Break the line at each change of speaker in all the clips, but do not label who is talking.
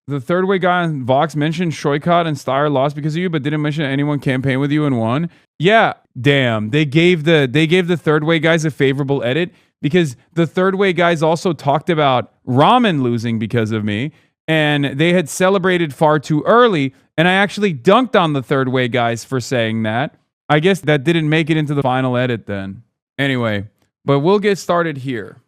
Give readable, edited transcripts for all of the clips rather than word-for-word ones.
The third way guy on Vox mentioned Shoykot and Steyer lost because of you, but didn't mention anyone campaigned with you and won. Yeah, damn. They gave the third way guys a favorable edit because the third way guys also talked about Ramen losing because of me, and they had celebrated far too early. And I actually dunked on the third way guys for saying that. I guess that didn't make it into the final edit then. Anyway, but we'll get started here.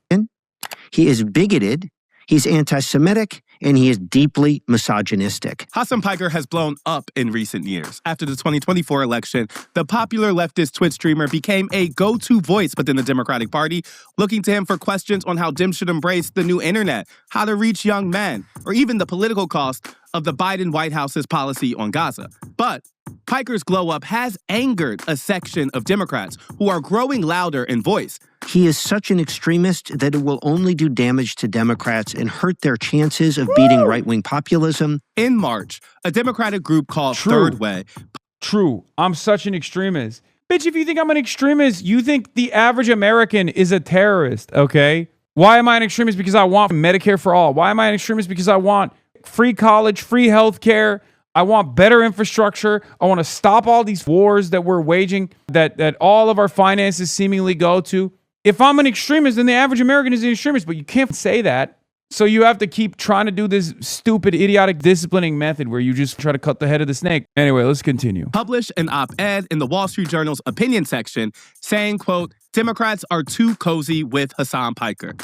He is bigoted, he's anti-Semitic, and he is deeply misogynistic.
Hasan Piker has blown up in recent years. After the 2024 election, the popular leftist Twitch streamer became a go-to voice within the Democratic Party, looking to him for questions on how Dems should embrace the new internet, how to reach young men, or even the political cost of the Biden White House's policy on Gaza. But Piker's glow-up has angered a section of Democrats who are growing louder in voice.
He is such an extremist that it will only do damage to Democrats and hurt their chances of beating right-wing populism.
In March, a Democratic group called Third Way.
True. I'm such an extremist. Bitch, if you think I'm an extremist, you think the average American is a terrorist, okay? Why am I an extremist? Because I want Medicare for all. Why am I an extremist? Because I want free college, free healthcare. I want better infrastructure. I want to stop all these wars that we're waging, that all of our finances seemingly go to. If I'm an extremist, then the average American is an extremist, but you can't say that. So you have to keep trying to do this stupid, idiotic disciplining method where you just try to cut the head of the snake. Anyway, let's continue.
Published an op-ed in the Wall Street Journal's opinion section saying, quote, Democrats are too cozy with Hasan Piker.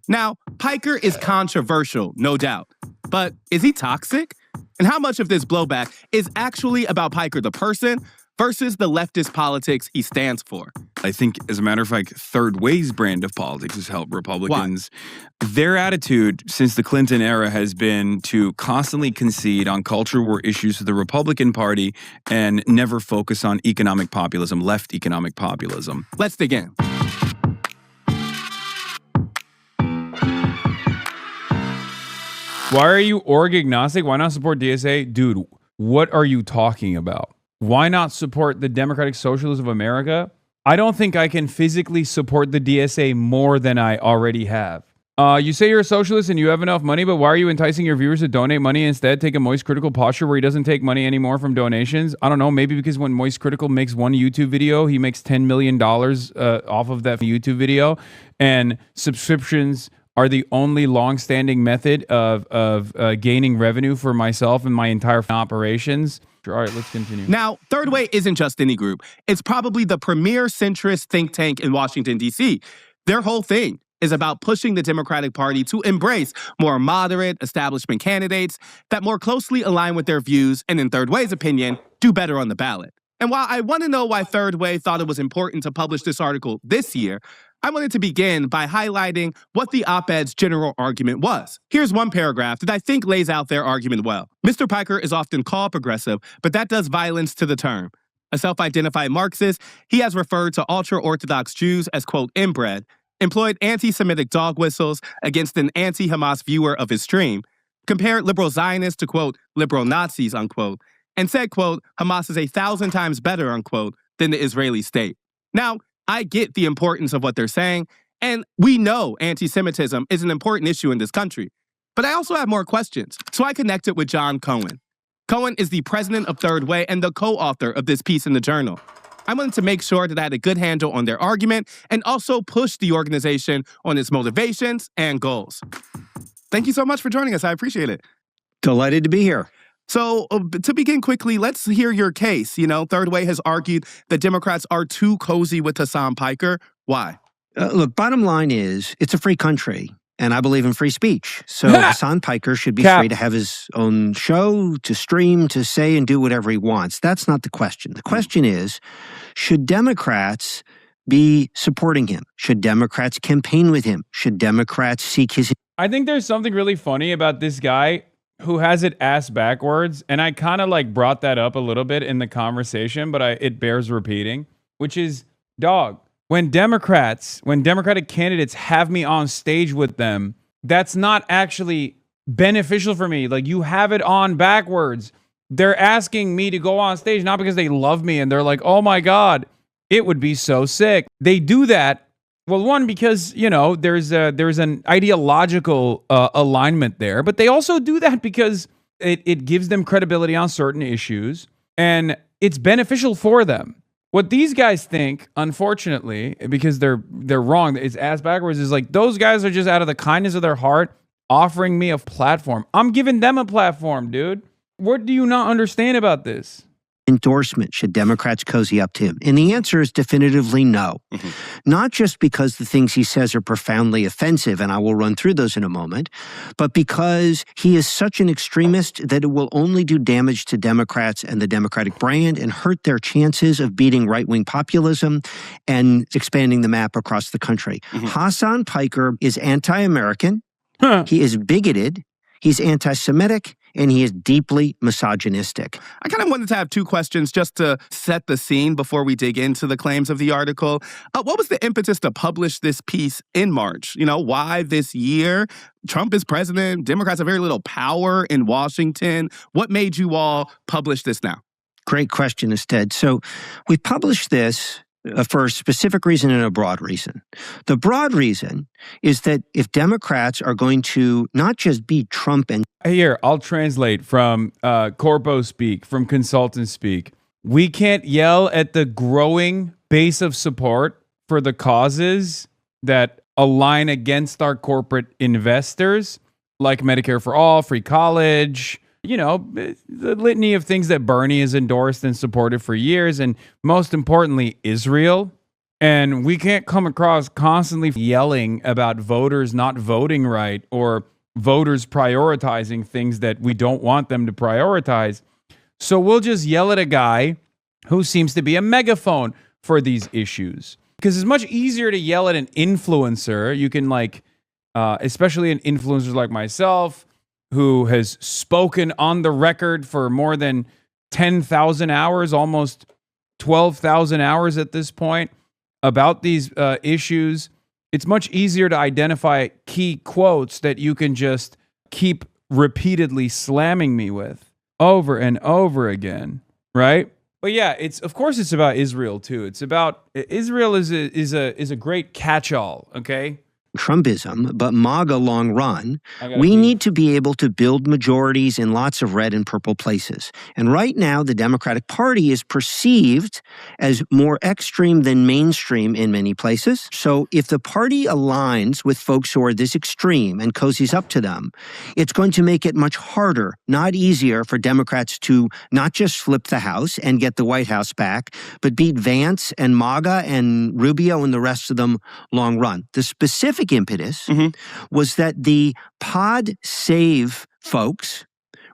Now, Piker is controversial, no doubt. But is he toxic? And how much of this blowback is actually about Piker the person versus the leftist politics he stands for?
I think, as a matter of fact, Third Way's brand of politics has helped Republicans.
Why?
Their attitude since the Clinton era has been to constantly concede on culture war issues to the Republican Party and never focus on economic populism, left economic populism.
Let's dig in.
Why are you org agnostic? Why not support DSA? Dude, what are you talking about? Why not support the Democratic Socialists of America? I don't think I can physically support the DSA more than I already have. You say you're a socialist and you have enough money, but why are you enticing your viewers to donate money and instead take a Moist Critical posture where he doesn't take money anymore from donations? I don't know, maybe because when Moist Critical makes one YouTube video, he makes $10 million off of that YouTube video, and subscriptions are the only long-standing method of gaining revenue for myself and my entire operations. All right, let's continue.
Now, Third Way isn't just any group. It's probably the premier centrist think tank in Washington, D.C. Their whole thing is about pushing the Democratic Party to embrace more moderate establishment candidates that more closely align with their views and, in Third Way's opinion, do better on the ballot. And while I want to know why Third Way thought it was important to publish this article this year, I wanted to begin by highlighting what the op-ed's general argument was. Here's one paragraph that I think lays out their argument well. Mr. Piker is often called progressive, but that does violence to the term. A self-identified Marxist, he has referred to ultra-Orthodox Jews as, quote, inbred, employed anti-Semitic dog whistles against an anti-Hamas viewer of his stream, compared liberal Zionists to, quote, liberal Nazis, unquote, and said, quote, Hamas is 1,000 times better, unquote, than the Israeli state. Now, I get the importance of what they're saying, and we know anti-Semitism is an important issue in this country. But I also have more questions, so I connected with John Cohen. Cohen is the president of Third Way and the co-author of this piece in the Journal. I wanted to make sure that I had a good handle on their argument and also push the organization on its motivations and goals. Thank you so much for joining us. I appreciate it.
Delighted to be here.
So to begin quickly, let's hear your case. You know, Third Way has argued that Democrats are too cozy with Hasan Piker. Why?
Look, bottom line is, it's a free country, and I believe in free speech. So Hasan Piker should be free to have his own show, to stream, to say and do whatever he wants. That's not the question. The question is, should Democrats be supporting him? Should Democrats campaign with him? Should Democrats seek his...
I think there's something really funny about this guy who has it ass backwards, and I kind of like brought that up a little bit in the conversation, but it bears repeating, which is, dog, when Democratic candidates have me on stage with them, that's not actually beneficial for me. Like, you have it on backwards. They're asking me to go on stage, not because they love me and they're like, oh my God, it would be so sick. They do that. Well, one, because, you know, there's an ideological alignment there, but they also do that because It gives them credibility on certain issues, and it's beneficial for them. What these guys think, unfortunately, because they're wrong, it's ass backwards, is like those guys are just out of the kindness of their heart offering me a platform. I'm giving them a platform, dude. What do you not understand about this?
Endorsement should Democrats cozy up to him? And the answer is definitively no. Not just because the things he says are profoundly offensive, and I will run through those in a moment, but because he is such an extremist that it will only do damage to Democrats and the Democratic brand and hurt their chances of beating right-wing populism and expanding the map across the country. Hasan Piker is anti-American. He is bigoted. He's anti-Semitic. And he is deeply misogynistic.
I kind of wanted to have two questions just to set the scene before we dig into the claims of the article. What was the impetus to publish this piece in March? You know, why this year? Trump is president. Democrats have very little power in Washington. What made you all publish this now?
Great question, Ested. So we published this for a specific reason and a broad reason. The broad reason is that if Democrats are going to not just beat Trump and...
Here, I'll translate from corpo speak, from consultant speak. We can't yell at the growing base of support for the causes that align against our corporate investors, like Medicare for all, free college, you know, the litany of things that Bernie has endorsed and supported for years, and most importantly, Israel. And we can't come across constantly yelling about voters not voting right or voters prioritizing things that we don't want them to prioritize. So we'll just yell at a guy who seems to be a megaphone for these issues. Because it's much easier to yell at an influencer. You can especially an influencer like myself, who has spoken on the record for more than 10,000 hours, almost 12,000 hours at this point, about these issues. It's much easier to identify key quotes that you can just keep repeatedly slamming me with over and over again, right? But yeah, of course it's about Israel too. It's about Israel is a great catch-all, okay?
Trumpism, but MAGA long run, we need to be able to build majorities in lots of red and purple places. And right now, the Democratic Party is perceived as more extreme than mainstream in many places. So if the party aligns with folks who are this extreme and cozies up to them, it's going to make it much harder, not easier, for Democrats to not just flip the House and get the White House back, but beat Vance and MAGA and Rubio and the rest of them long run. The specific impetus was that the Pod Save folks,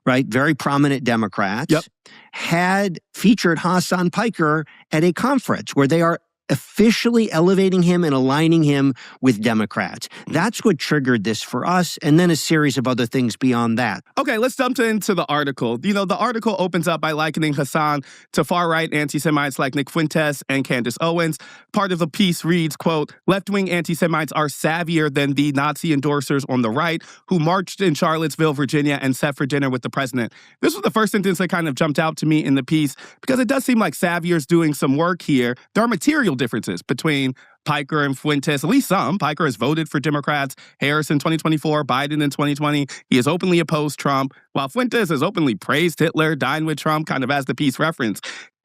right, very prominent Democrats, had featured Hasan Piker at a conference where they are officially elevating him and aligning him with Democrats. That's what triggered this for us, and then a series of other things beyond that.
Okay, let's jump into the article. You know, the article opens up by likening Hasan to far-right anti-Semites like Nick Fuentes and Candace Owens. Part of the piece reads, quote, left-wing anti-Semites are savvier than the Nazi endorsers on the right who marched in Charlottesville, Virginia, and sat for dinner with the president. This was the first sentence that kind of jumped out to me in the piece because it does seem like Savier's doing some work here. There are material differences between Piker and Fuentes, at least some. Piker has voted for Democrats, Harris in 2024, Biden in 2020. He has openly opposed Trump, while Fuentes has openly praised Hitler, dined with Trump, kind of as the piece reference.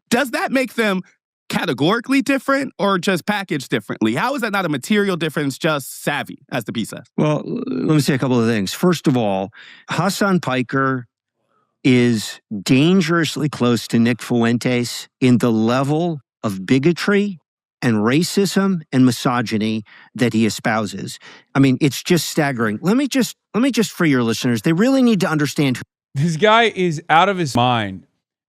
Does that make them categorically different or just packaged differently? How is that not a material difference, just savvy, as the piece says?
Well, let me say a couple of things. First of all, Hasan Piker is dangerously close to Nick Fuentes in the level of bigotry and racism and misogyny that he espouses. I mean, it's just staggering. Let me just for your listeners, they really need to understand.
This guy is out of his mind.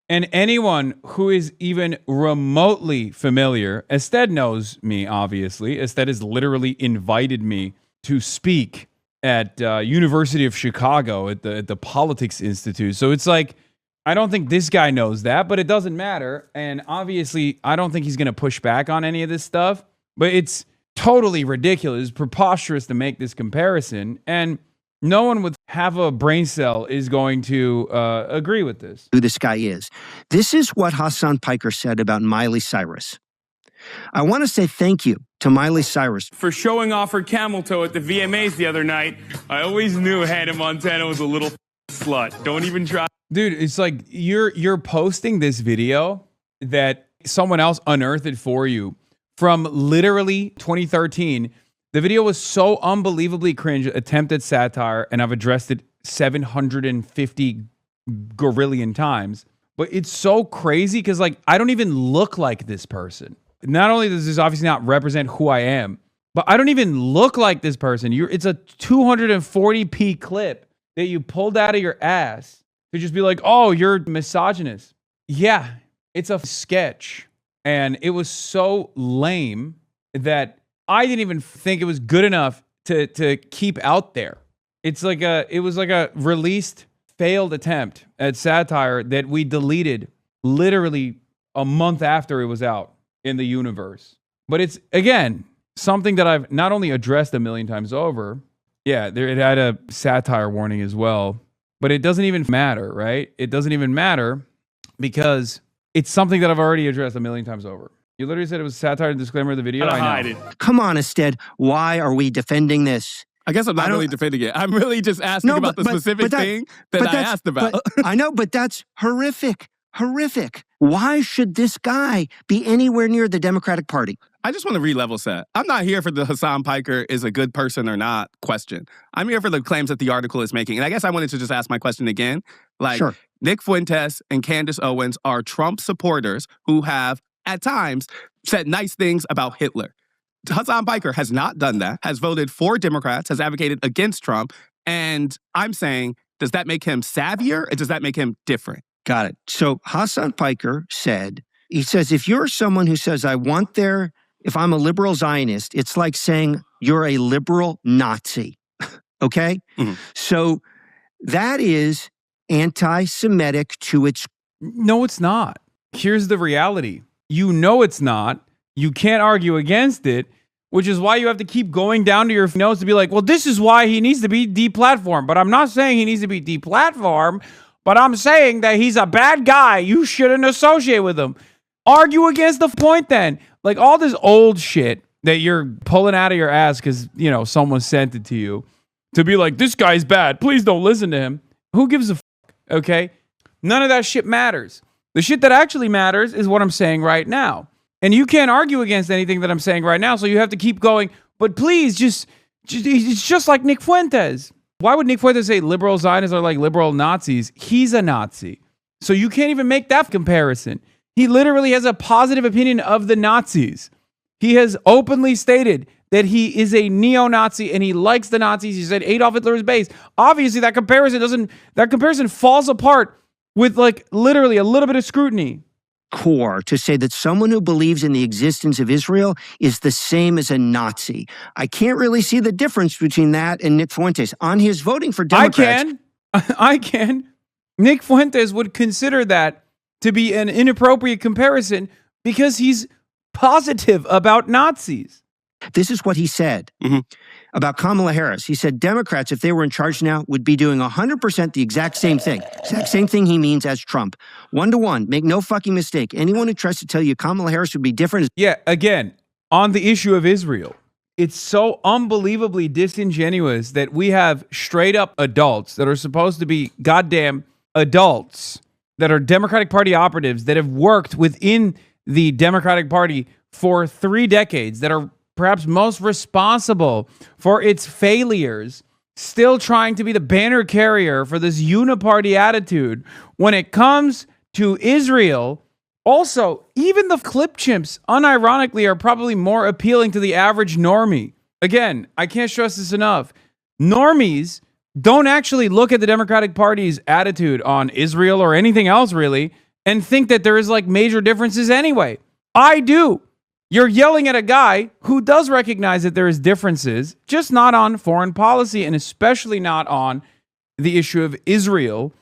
And anyone who is even remotely familiar, Ested knows me, obviously. Ested has literally invited me to speak at University of Chicago at the Politics Institute. So it's like, I don't think this guy knows that, but it doesn't matter. And obviously, I don't think he's going to push back on any of this stuff. But it's totally ridiculous. It's preposterous to make this comparison. And no one with half a brain cell is going to agree with this.
Who this guy is. This is what Hasan Piker said about Miley Cyrus. I want to say thank you to Miley Cyrus
for showing off her camel toe at the VMAs the other night. I always knew Hannah Montana was a little
slut. Don't even try.
Dude, it's like you're posting this video that someone else unearthed it for you from literally 2013. The video was so unbelievably cringe, attempted satire, and I've addressed it 750 gorillion times. But it's so crazy because, like, I don't even look like this person. Not only does this obviously not represent who I am, but I don't even look like this person. It's a 240p clip that you pulled out of your ass to just be like, oh, you're misogynist. Yeah, it's a sketch. And it was so lame that I didn't even think it was good enough to keep out there. It was like a released failed attempt at satire that we deleted literally a month after it was out in the universe. But it's, again, something that I've not only addressed a million times over. Yeah, it had a satire warning as well. But it doesn't even matter, right? It doesn't even matter because it's something that I've already addressed a million times over. You literally said it was satire and disclaimer of the video. I know.
Come on, Ested. Why are we defending this?
I guess I'm not really defending it. I'm really just asking about the specific thing that I asked about.
I know, but that's horrific. Horrific. Why should this guy be anywhere near the Democratic Party?
I just want to re-level set. I'm not here for the Hasan Piker is a good person or not question. I'm here for the claims that the article is making. And I guess I wanted to just ask my question again. Like, sure. Nick Fuentes and Candace Owens are Trump supporters who have, at times, said nice things about Hitler. Hasan Piker has not done that, has voted for Democrats, has advocated against Trump. And I'm saying, does that make him savvier or does that make him different?
Got it. So Hasan Piker he says, if you're someone who says, if I'm a liberal Zionist, it's like saying you're a liberal Nazi. Okay? Mm-hmm. So that is anti-Semitic to its...
No, it's not. Here's the reality. You know it's not. You can't argue against it, which is why you have to keep going down to your notes to be like, well, this is why he needs to be deplatformed. But I'm not saying he needs to be deplatformed, but I'm saying that he's a bad guy. You shouldn't associate with him. Argue against the point then. Like all this old shit that you're pulling out of your ass because, someone sent it to you to be like, this guy's bad. Please don't listen to him. Who gives a fuck? Okay? None of that shit matters. The shit that actually matters is what I'm saying right now. And you can't argue against anything that I'm saying right now, so you have to keep going. But please, it's just like Nick Fuentes. Why would Nick Fuentes say liberal Zionists are like liberal Nazis? He's a Nazi. So you can't even make that comparison. He literally has a positive opinion of the Nazis. He has openly stated that he is a neo-Nazi and he likes the Nazis. He said Adolf Hitler is base. Obviously, that comparison falls apart with like literally a little bit of scrutiny.
Core to say that someone who believes in the existence of Israel is the same as a Nazi. I can't really see the difference between that and Nick Fuentes. On his voting for Democrats...
I can. Nick Fuentes would consider that to be an inappropriate comparison because he's positive about Nazis.
This is what he said about Kamala Harris. He said Democrats, if they were in charge now, would be doing 100% the exact same thing. Exact same thing he means as Trump. 1-to-1. Make no fucking mistake. Anyone who tries to tell you Kamala Harris would be different.
Yeah, again, on the issue of Israel, it's so unbelievably disingenuous that we have straight up adults that are supposed to be goddamn adults that are Democratic Party operatives that have worked within the Democratic Party for 3 decades that are perhaps most responsible for its failures, still trying to be the banner carrier for this uniparty attitude when it comes to Israel. Also, even the clip chimps, unironically, are probably more appealing to the average normie. Again, I can't stress this enough. Normies don't actually look at the Democratic Party's attitude on Israel or anything else, really, and think that there is like major differences anyway. I do. You're yelling at a guy who does recognize that there is differences, just not on foreign policy and especially not on the issue of Israel,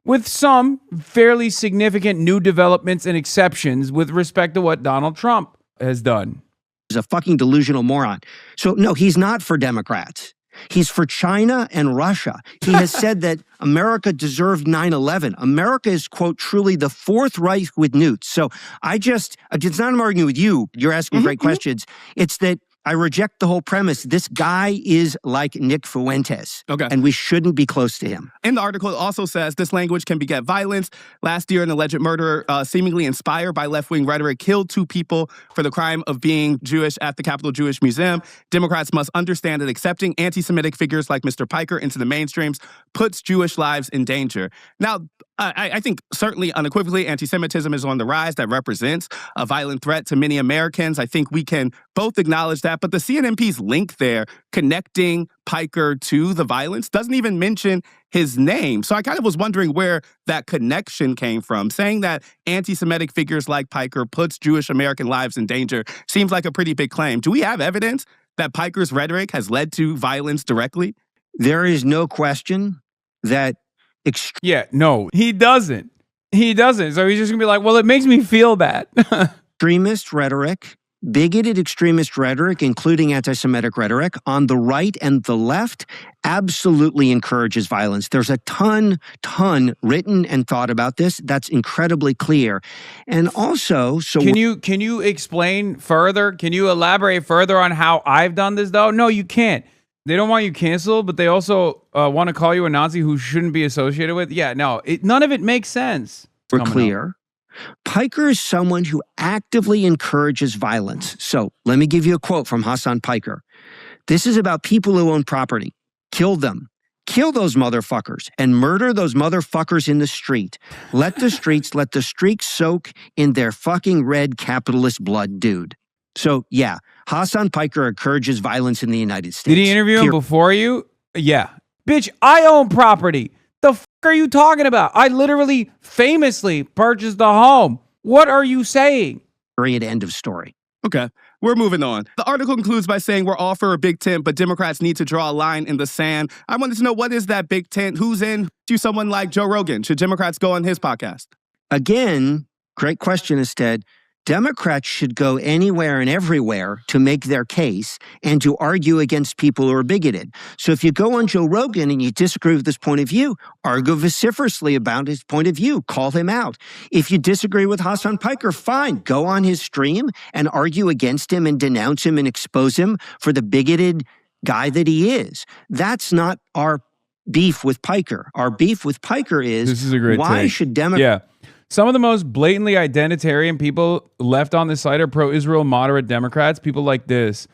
with some fairly significant new developments and exceptions with respect to what Donald Trump has done.
He's a fucking delusional moron. So no, he's not for Democrats. He's for China and Russia. He has said that America deserved 9/11. America is, quote, truly the Fourth Reich with newts. So it's not I'm arguing with you. You're asking great questions. It's that I reject the whole premise. This guy is like Nick Fuentes.
Okay.
And we shouldn't be close to him.
In the article, it also says this language can beget violence. Last year, an alleged murderer, seemingly inspired by left-wing rhetoric, killed 2 people for the crime of being Jewish at the Capitol Jewish Museum. Democrats must understand that accepting anti-Semitic figures like Mr. Piker into the mainstreams puts Jewish lives in danger. Now, I think certainly unequivocally anti-Semitism is on the rise. That represents a violent threat to many Americans. I think we can both acknowledge that. But the CNMP's link there, connecting Piker to the violence, doesn't even mention his name. So I kind of was wondering where that connection came from. Saying that anti-Semitic figures like Piker puts Jewish American lives in danger seems like a pretty big claim. Do we have evidence that Piker's rhetoric has led to violence directly?
There is no question that
Yeah, no, he doesn't. He doesn't. So he's just going to be like, well, it makes me feel bad.
extremist rhetoric, bigoted extremist rhetoric, including anti-Semitic rhetoric, on the right and the left, absolutely encourages violence. There's a ton written and thought about this. That's incredibly clear. And also,
Can you explain further? Can you elaborate further on how I've done this, though? No, you can't. They don't want you canceled, but they also want to call you a Nazi who shouldn't be associated with. Yeah, no, none of it makes sense.
we're clear. Piker is someone who actively encourages violence. So let me give you a quote from Hasan Piker. This is about people who own property. Kill them. Kill those motherfuckers and murder those motherfuckers in the street. Let the streets soak in their fucking red capitalist blood, dude. So yeah, Hasan Piker encourages violence in the United States.
Did he interview him before you? Yeah. Bitch, I own property. The fuck are you talking about? I literally famously purchased a home. What are you saying?
Period. End of story.
Okay, we're moving on. The article concludes by saying we're all for a big tent, but Democrats need to draw a line in the sand. I wanted to know, what is that big tent? Who's in? Do someone like Joe Rogan? Should Democrats go on his podcast?
Again, great question, Ested. Democrats should go anywhere and everywhere to make their case and to argue against people who are bigoted. So if you go on Joe Rogan and you disagree with his point of view, argue vociferously about his point of view, call him out. If you disagree with Hasan Piker, fine, go on his stream and argue against him and denounce him and expose him for the bigoted guy that he is. That's not our beef with Piker. Our beef with Piker is,
this is a great
why
take.
should Democrats...
Yeah. Some of the most blatantly identitarian people left on this site are pro-Israel moderate Democrats, people like this,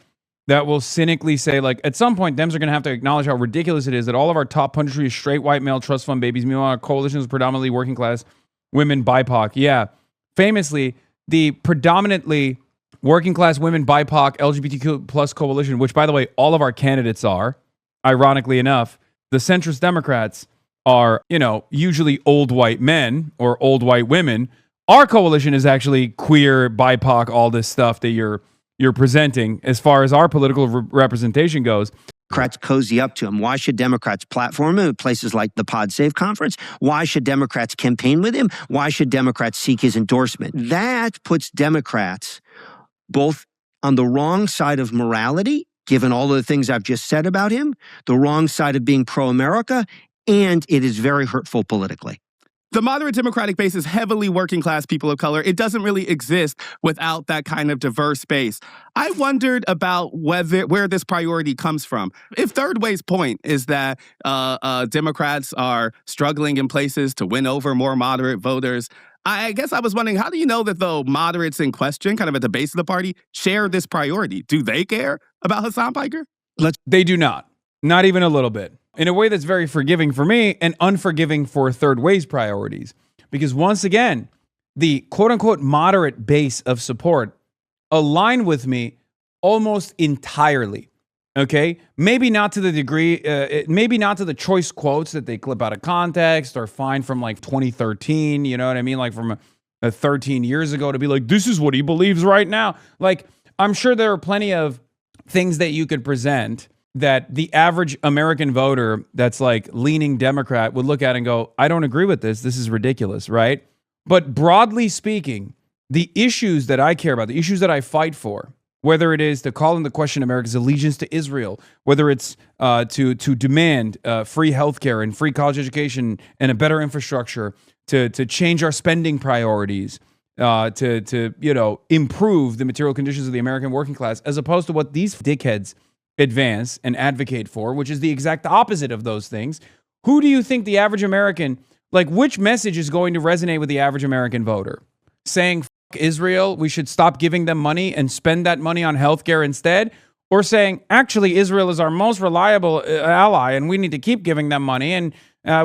that will cynically say, like, at some point, Dems are going to have to acknowledge how ridiculous it is that all of our top punditry is straight white male trust fund babies. Meanwhile, our coalition is predominantly working class women, BIPOC. Yeah. Famously, the predominantly working class women, BIPOC, LGBTQ plus coalition, which, by the way, all of our candidates are, ironically enough, the centrist Democrats are, usually old white men or old white women. Our coalition is actually queer, BIPOC, all this stuff that you're presenting as far as our political representation goes.
Democrats cozy up to him. Why should Democrats platform him at places like the Pod Save conference? Why should Democrats campaign with him? Why should Democrats seek his endorsement? That puts Democrats both on the wrong side of morality, given all of the things I've just said about him, the wrong side of being pro-America, and it is very hurtful politically.
The moderate Democratic base is heavily working class people of color. It doesn't really exist without that kind of diverse base. I wondered about where this priority comes from. If Third Way's point is that Democrats are struggling in places to win over more moderate voters, I guess I was wondering, how do you know that the moderates in question, kind of at the base of the party, share this priority? Do they care about Hasan Piker?
They do not. Not even a little bit. In a way that's very forgiving for me and unforgiving for Third Way's priorities. Because once again, the quote-unquote moderate base of support align with me almost entirely. Okay? Maybe not to the degree, maybe not to the choice quotes that they clip out of context or find from like 2013, you know what I mean? Like from 13 years ago to be like, this is what he believes right now. Like, I'm sure there are plenty of things that you could present that the average American voter that's like leaning Democrat would look at and go, I don't agree with this. This is ridiculous, right? But broadly speaking, the issues that I care about, the issues that I fight for, whether it is to call into question America's allegiance to Israel, whether it's to demand free healthcare and free college education and a better infrastructure, to change our spending priorities, to improve the material conditions of the American working class, as opposed to what these dickheads advance and advocate for, which is the exact opposite of those things. Who do you think the average American, which message is going to resonate with the average American voter? Saying, fuck Israel, we should stop giving them money and spend that money on healthcare instead? Or saying, actually, Israel is our most reliable ally and we need to keep giving them money and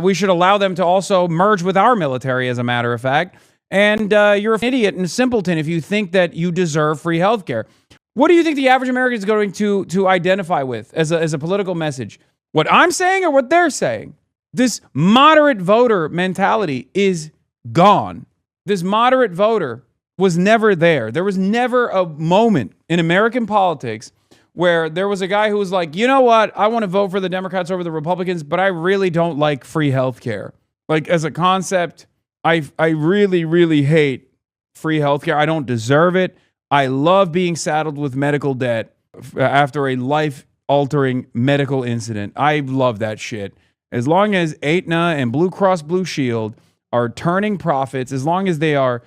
we should allow them to also merge with our military, as a matter of fact. And you're an idiot and a simpleton if you think that you deserve free healthcare. What do you think the average American is going to identify with as a political message? What I'm saying or what they're saying? This moderate voter mentality is gone. This moderate voter was never there. There was never a moment in American politics where there was a guy who was like, you know what? I want to vote for the Democrats over the Republicans, but I really don't like free healthcare. As a concept, I really, really hate free healthcare. I don't deserve it. I love being saddled with medical debt after a life-altering medical incident. I love that shit. As long as Aetna and Blue Cross Blue Shield are turning profits, as long as they are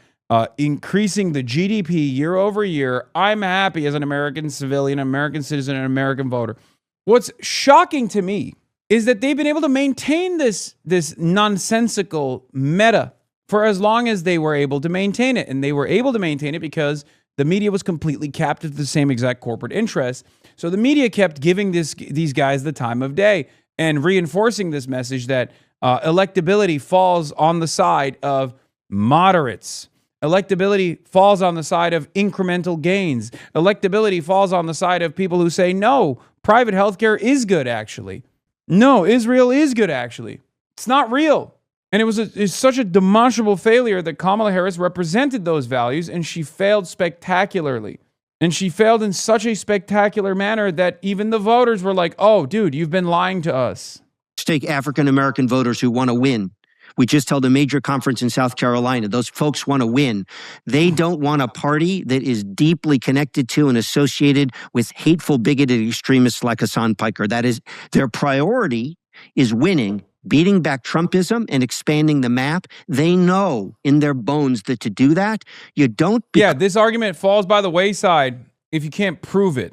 increasing the GDP year over year, I'm happy as an American civilian, American citizen, and American voter. What's shocking to me is that they've been able to maintain this nonsensical meta for as long as they were able to maintain it. And they were able to maintain it because the media was completely captive to the same exact corporate interests. So the media kept giving these guys the time of day and reinforcing this message that electability falls on the side of moderates. Electability falls on the side of incremental gains. Electability falls on the side of people who say, no, private healthcare is good, actually. No, Israel is good, actually. It's not real. And it's such a demonstrable failure that Kamala Harris represented those values, and she failed spectacularly. And she failed in such a spectacular manner that even the voters were like, oh, dude, you've been lying to us.
Let's take African-American voters who want to win. We just held a major conference in South Carolina. Those folks want to win. They don't want a party that is deeply connected to and associated with hateful, bigoted extremists like Hasan Piker. That is, their priority is winning, beating back Trumpism and expanding the map. They know in their bones that to do that, you don't...
This argument falls by the wayside if you can't prove it.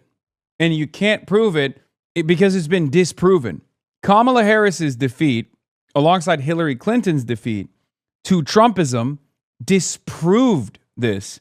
And you can't prove it because it's been disproven. Kamala Harris's defeat, alongside Hillary Clinton's defeat to Trumpism, disproved this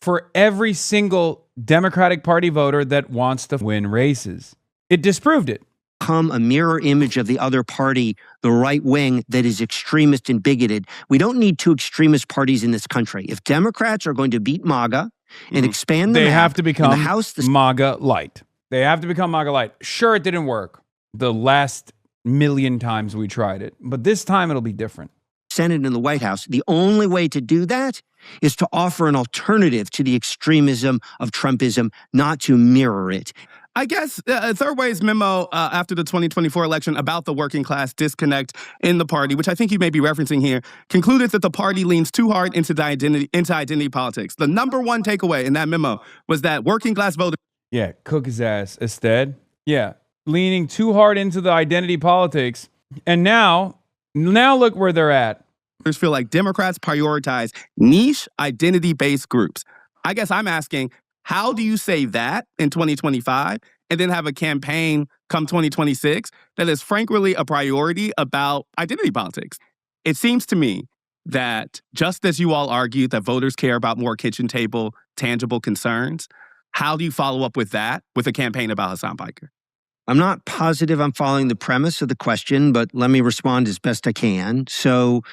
for every single Democratic Party voter that wants to win races. It disproved it.
Become a mirror image of the other party, the right wing that is extremist and bigoted. We don't need two extremist parties in this country. If Democrats are going to beat MAGA and expand the
they
map,
have to become
the House,
MAGA light. They have to become MAGA light. Sure, it didn't work the last million times we tried it, but this time it'll be different.
Senate and the White House, the only way to do that is to offer an alternative to the extremism of Trumpism, not to mirror it.
I guess Third Way's memo after the 2024 election about the working class disconnect in the party, which I think you may be referencing here, concluded that the party leans too hard into identity politics. The number one takeaway in that memo was that working class voters...
Yeah, cook his ass instead. Yeah, leaning too hard into the identity politics. And now look where they're at.
Feel like Democrats prioritize niche identity-based groups. I guess I'm asking, how do you say that in 2025 and then have a campaign come 2026 that is frankly a priority about identity politics? It seems to me that just as you all argued that voters care about more kitchen table, tangible concerns, how do you follow up with that with a campaign about Hasan Piker?
I'm not positive I'm following the premise of the question, but let me respond as best I can. So,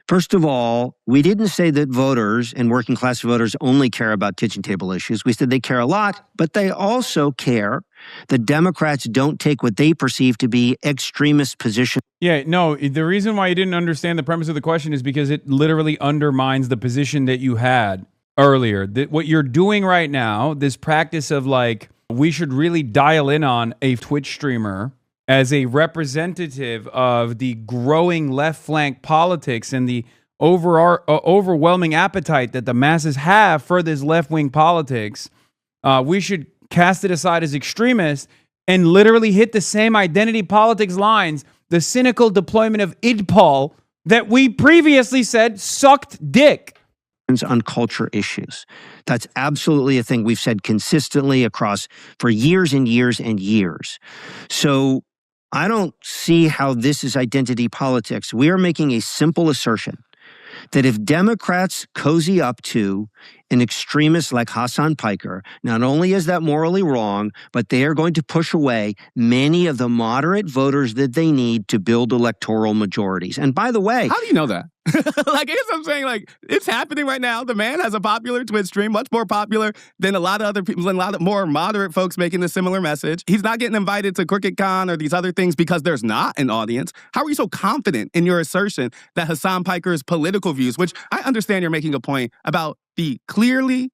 first of all, we didn't say that voters and working class voters only care about kitchen table issues. We said they care a lot, but they also care that Democrats don't take what they perceive to be extremist positions.
Yeah, no, the reason why you didn't understand the premise of the question is because it literally undermines the position that you had earlier. That what you're doing right now, this practice of like, we should really dial in on a Twitch streamer as a representative of the growing left flank politics and the overwhelming appetite that the masses have for this left-wing politics. We should cast it aside as extremist and literally hit the same identity politics lines, the cynical deployment of IDPOL that we previously said sucked dick.
on culture issues. That's absolutely a thing we've said consistently across for years and years and years. So I don't see how this is identity politics. We are making a simple assertion that if Democrats cozy up to an extremist like Hasan Piker, not only is that morally wrong, but they are going to push away many of the moderate voters that they need to build electoral majorities. And by the way,
how do you know that? Like, I guess I'm saying, like, it's happening right now. The man has a popular Twitch stream, much more popular than a lot of other people, and a lot of more moderate folks making a similar message. He's not getting invited to CrookedCon or these other things because there's not an audience. How are you so confident in your assertion that Hasan Piker's political views, which I understand you're making a point about the clearly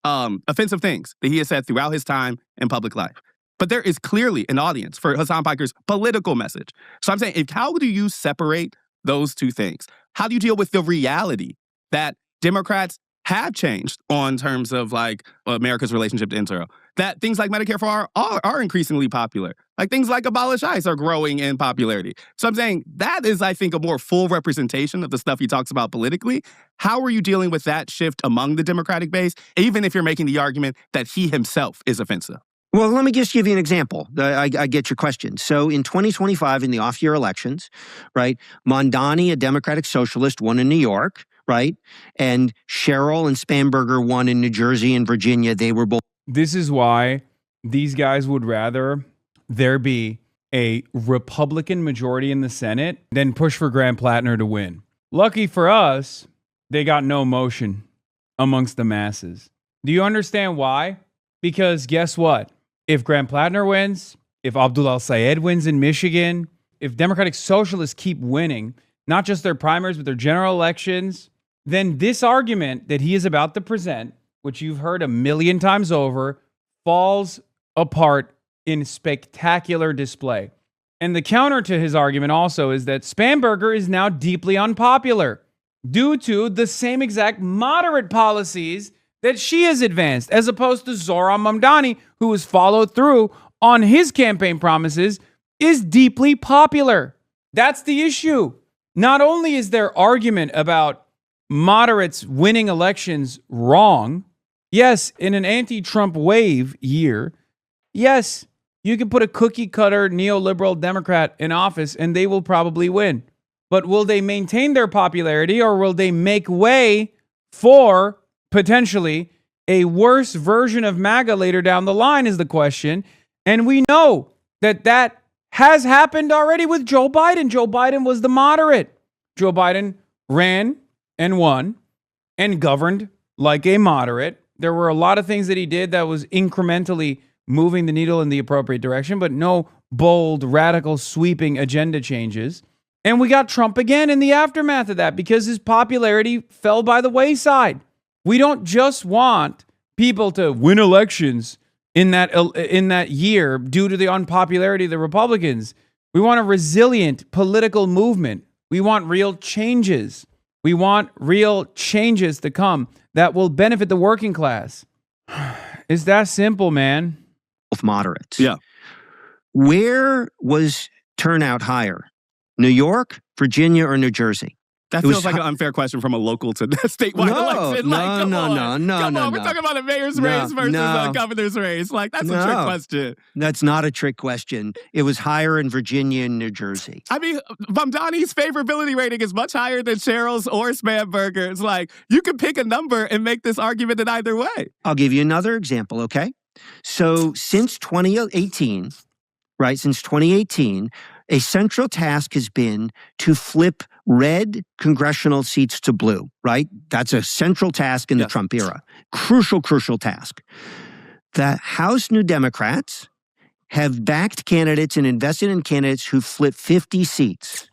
offensive things that he has said throughout his time in public life, but there is clearly an audience for Hasan Piker's political message. So I'm saying, how do you separate those two things? How do you deal with the reality that Democrats have changed on terms of like America's relationship to Israel? That things like Medicare for All are increasingly popular. Like things like Abolish ICE are growing in popularity. So I'm saying that is, I think, a more full representation of the stuff he talks about politically. How are you dealing with that shift among the Democratic base, even if you're making the argument that he himself is offensive?
Well, let me just give you an example. I get your question. So in 2025, in the off-year elections, right, Mondani, a Democratic socialist, won in New York, right? And Sherrill and Spanberger won in New Jersey and Virginia. They were both.
This is why these guys would rather there be a Republican majority in the Senate than push for Graham Plattner to win. Lucky for us, they got no motion amongst the masses. Do you understand why? Because guess what? If Graham Plattner wins, if Abdul Al-Sayed wins in Michigan, if Democratic Socialists keep winning, not just their primaries, but their general elections, then this argument that he is about to present, which you've heard a million times over, falls apart in spectacular display. And the counter to his argument also is that Spanberger is now deeply unpopular due to the same exact moderate policies that she has advanced, as opposed to Zohran Mamdani, who has followed through on his campaign promises, is deeply popular. That's the issue. Not only is their argument about moderates winning elections wrong, yes, in an anti-Trump wave year, yes, you can put a cookie-cutter neoliberal Democrat in office and they will probably win. But will they maintain their popularity, or will they make way for potentially a worse version of MAGA later down the line is the question. And we know that that has happened already with Joe Biden. Joe Biden was the moderate. Joe Biden ran and won and governed like a moderate. There were a lot of things that he did that was incrementally moving the needle in the appropriate direction, but no bold, radical, sweeping agenda changes. And we got Trump again in the aftermath of that because his popularity fell by the wayside. We don't just want people to win elections in that year due to the unpopularity of the Republicans. We want a resilient political movement. We want real changes. We want real changes to come that will benefit the working class. It's that simple, man.
Moderates.
Yeah.
Where was turnout higher? New York, Virginia, or New Jersey?
That feels like an unfair question from a local to statewide election. Like,
No.
We're talking about a mayor's race versus a governor's race. Like, that's a trick question.
That's not a trick question. It was higher in Virginia and New Jersey.
I mean, Mamdani's favorability rating is much higher than Sherrill's or Spanberger's. Like, you can pick a number and make this argument in either way.
I'll give you another example, okay? So since 2018, right, a central task has been to flip red congressional seats to blue, right? That's a central task in the Trump era. Crucial task. The House New Democrats have backed candidates and invested in candidates who flip 50 seats.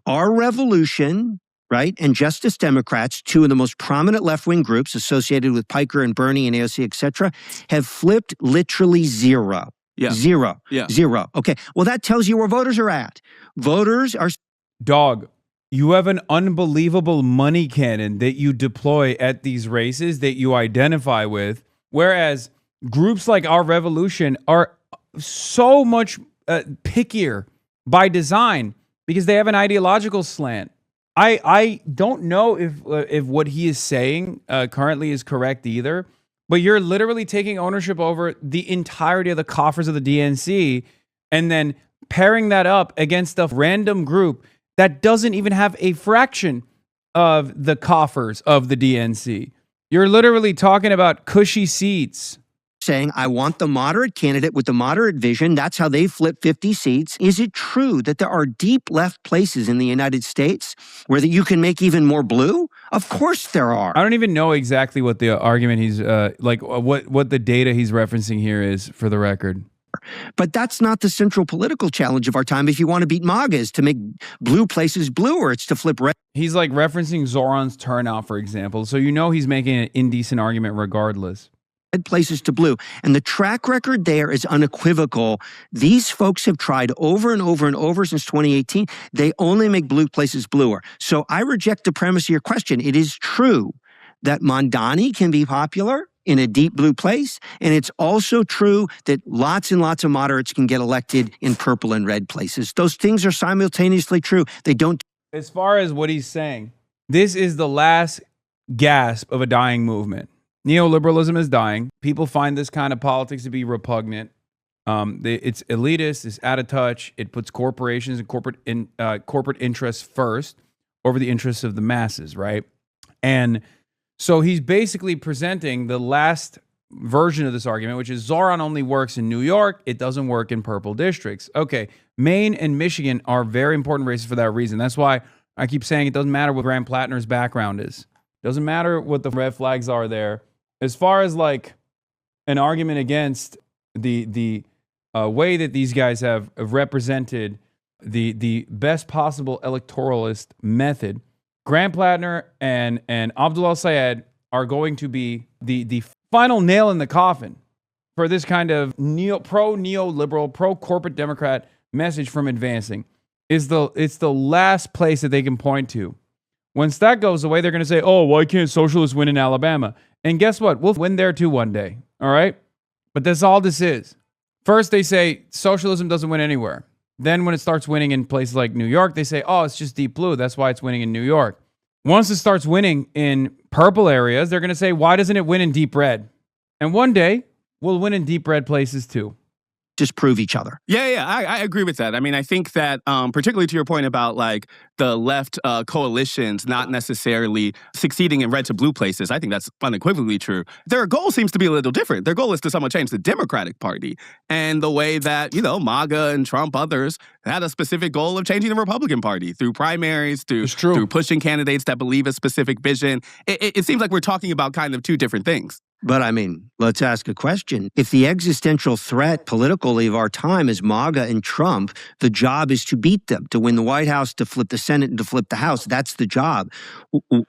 Our Revolution, right, and Justice Democrats, two of the most prominent left-wing groups associated with Piker and Bernie and AOC, et cetera, have flipped literally zero.
Yeah.
Zero. Okay. Well, that tells you where voters are at. Voters are...
Dog, you have an unbelievable money cannon that you deploy at these races that you identify with, whereas groups like Our Revolution are so much pickier by design because they have an ideological slant. I don't know if what he is saying currently is correct either, but you're literally taking ownership over the entirety of the coffers of the DNC and then pairing that up against a random group that doesn't even have a fraction of the coffers of the DNC. You're literally talking about cushy seats.
Saying, I want the moderate candidate with the moderate vision. That's how they flip 50 seats. Is it true that there are deep left places in the United States where that you can make even more blue? Of course there are.
I don't even know exactly what the argument he's what the data he's referencing here is, for the record.
But that's not the central political challenge of our time. If you want to beat MAGA, is to make blue places bluer. It's to flip red.
He's like referencing Zoran's turnout, for example. So you know he's making an indecent argument regardless.
Places to blue. And the track record there is unequivocal. These folks have tried over and over and over since 2018. They only make blue places bluer. So I reject the premise of your question. It is true that Mondani can be popular in a deep blue place. And it's also true that lots and lots of moderates can get elected in purple and red places. Those things are simultaneously true. They don't.
As far as what he's saying, this is the last gasp of a dying movement. Neoliberalism is dying. People find this kind of politics to be repugnant. It's elitist. It's out of touch. It puts corporations and corporate interests first over the interests of the masses, right? And so he's basically presenting the last version of this argument, which is Zoran only works in New York. It doesn't work in purple districts. Okay, Maine and Michigan are very important races for that reason. That's why I keep saying it doesn't matter what Graham Plattner's background is. Doesn't matter what the red flags are there. As far as like an argument against the way that these guys have represented the best possible electoralist method, Graham Plattner and Abdul Sayed are going to be the final nail in the coffin for this kind of pro-neoliberal, pro-corporate Democrat message from advancing. It's the last place that they can point to. Once that goes away, they're going to say, oh, why can't socialists win in Alabama? And guess what? We'll win there too one day. All right? But that's all this is. First, they say socialism doesn't win anywhere. Then when it starts winning in places like New York, they say, oh, it's just deep blue. That's why it's winning in New York. Once it starts winning in purple areas, they're going to say, why doesn't it win in deep red? And one day, we'll win in deep red places too.
Disprove each other.
Yeah, I agree with that. I mean, I think that particularly to your point about like the left coalitions not necessarily succeeding in red to blue places, I think that's unequivocally true. Their goal seems to be a little different. Their goal is to somewhat change the Democratic Party, and the way that, you know, MAGA and Trump, others had a specific goal of changing the Republican Party through primaries, through pushing candidates that believe a specific vision. It seems like we're talking about kind of two different things.
But I mean, let's ask a question. If the existential threat politically of our time is MAGA and Trump, the job is to beat them, to win the White House, to flip the Senate, and to flip the House. That's the job.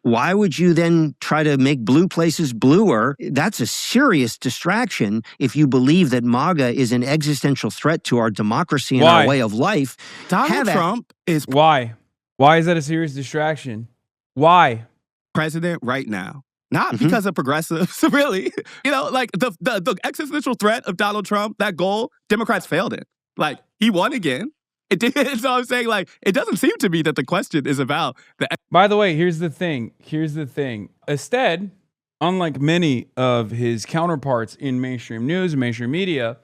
Why would you then try to make blue places bluer? That's a serious distraction if you believe that MAGA is an existential threat to our democracy and our way of life.
Donald Trump is...
Why? Why is that a serious distraction? Why?
President right now. Not because of progressives, really. You know, like the existential threat of Donald Trump, that goal, Democrats failed it. Like, he won again. It did. So I'm saying, like, it doesn't seem to me that the question is about the...
By the way, here's the thing. Instead, unlike many of his counterparts in mainstream news and mainstream media,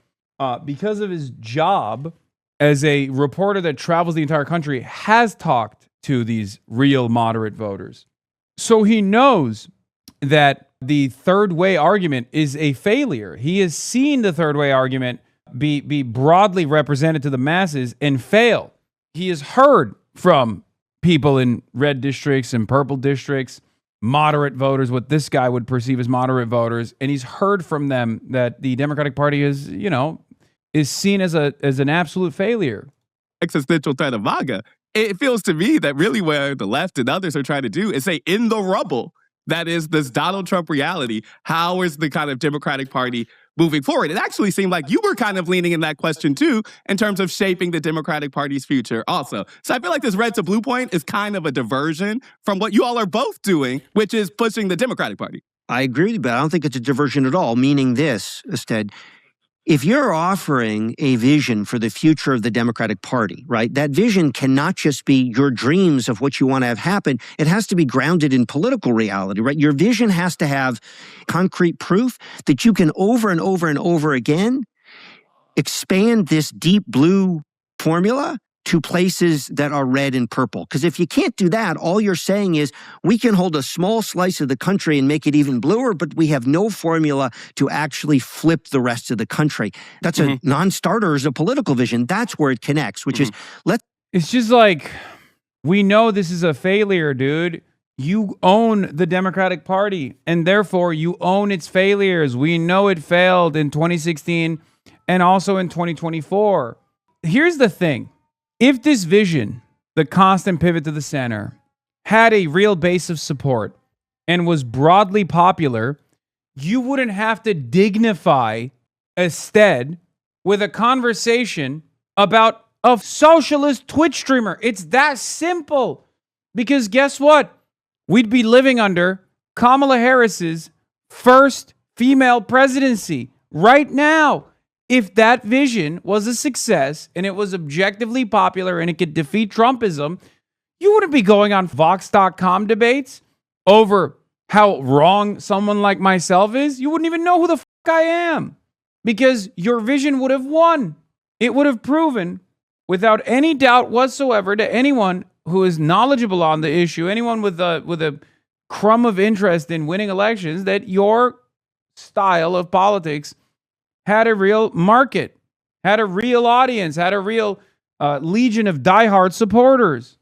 because of his job as a reporter that travels the entire country, has talked to these real moderate voters. So he knows that the third way argument is a failure. He has seen the third way argument be broadly represented to the masses and fail. He has heard from people in red districts and purple districts, moderate voters, what this guy would perceive as moderate voters, and he's heard from them that the Democratic Party is seen as an absolute failure.
Existential threat of MAGA. It feels to me that really where the left and others are trying to do is say, in the rubble, that is this Donald Trump reality, how is the kind of Democratic Party moving forward? It actually seemed like you were kind of leaning in that question too, in terms of shaping the Democratic Party's future also. So I feel like this red to blue point is kind of a diversion from what you all are both doing, which is pushing the Democratic Party.
I agree with you, but I don't think it's a diversion at all, meaning this, instead. If you're offering a vision for the future of the Democratic Party, right, that vision cannot just be your dreams of what you want to have happen. It has to be grounded in political reality, right? Your vision has to have concrete proof that you can over and over and over again expand this deep blue formula to places that are red and purple. Because if you can't do that, all you're saying is we can hold a small slice of the country and make it even bluer, but we have no formula to actually flip the rest of the country. That's a non-starter as a political vision. That's where it connects, which is
It's just like, we know this is a failure, dude. You own the Democratic Party, and therefore you own its failures. We know it failed in 2016 and also in 2024. Here's the thing. If this vision, the constant pivot to the center, had a real base of support and was broadly popular, you wouldn't have to dignify instead with a conversation about a socialist Twitch streamer. It's that simple. Because guess what? We'd be living under Kamala Harris's first female presidency right now. If that vision was a success and it was objectively popular and it could defeat Trumpism, you wouldn't be going on Vox.com debates over how wrong someone like myself is. You wouldn't even know who the fuck I am, because your vision would have won. It would have proven without any doubt whatsoever to anyone who is knowledgeable on the issue, anyone with a crumb of interest in winning elections, that your style of politics had a real market, had a real audience, had a real legion of diehard supporters.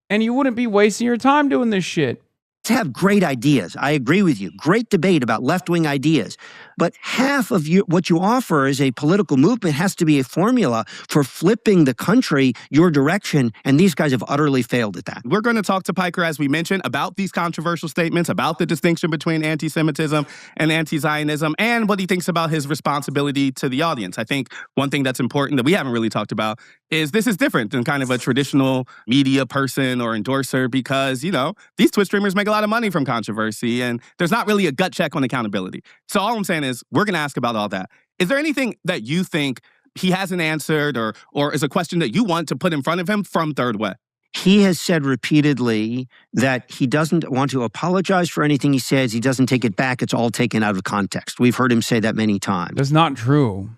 And you wouldn't be wasting your time doing this shit.
Have great ideas. I agree with you. Great debate about left-wing ideas. But half of what you offer as a political movement has to be a formula for flipping the country your direction, and these guys have utterly failed at that.
We're going to talk to Piker, as we mentioned, about these controversial statements, about the distinction between anti-Semitism and anti-Zionism, and what he thinks about his responsibility to the audience. I think one thing that's important that we haven't really talked about is this is different than kind of a traditional media person or endorser, because, you know, these Twitch streamers make a lot of money from controversy, and there's not really a gut check on accountability. So all I'm saying is we're going to ask about all that. Is there anything that you think he hasn't answered or is a question that you want to put in front of him from Third Way?
He has said repeatedly that he doesn't want to apologize for anything he says. He doesn't take it back. It's all taken out of context. We've heard him say that many times.
That's not true.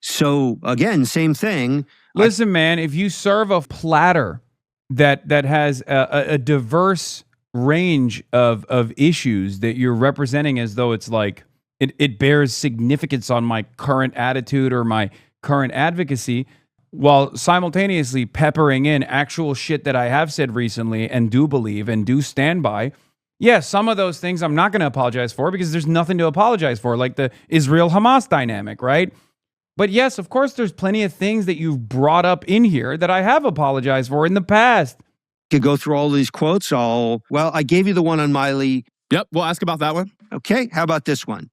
So again, same thing.
Listen, man, if you serve a platter that has a diverse range of issues that you're representing as though it's like it bears significance on my current attitude or my current advocacy, while simultaneously peppering in actual shit that I have said recently and do believe and do stand by. Yeah, some of those things I'm not going to apologize for because there's nothing to apologize for, like the Israel-Hamas dynamic, right? But yes, of course, there's plenty of things that you've brought up in here that I have apologized for in the past.
Could go through all these quotes. I gave you the one on Miley.
Yep, we'll ask about that one.
Okay, how about this one?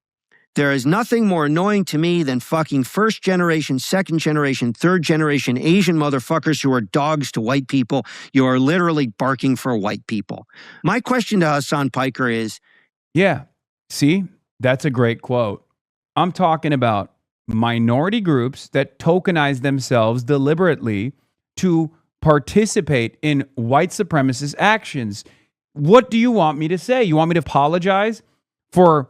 There is nothing more annoying to me than fucking first generation, second generation, third generation Asian motherfuckers who are dogs to white people. You are literally barking for white people. My question to Hasan Piker is...
Yeah, see, that's a great quote. I'm talking about minority groups that tokenize themselves deliberately to participate in white supremacist actions. What do you want me to say? You want me to apologize for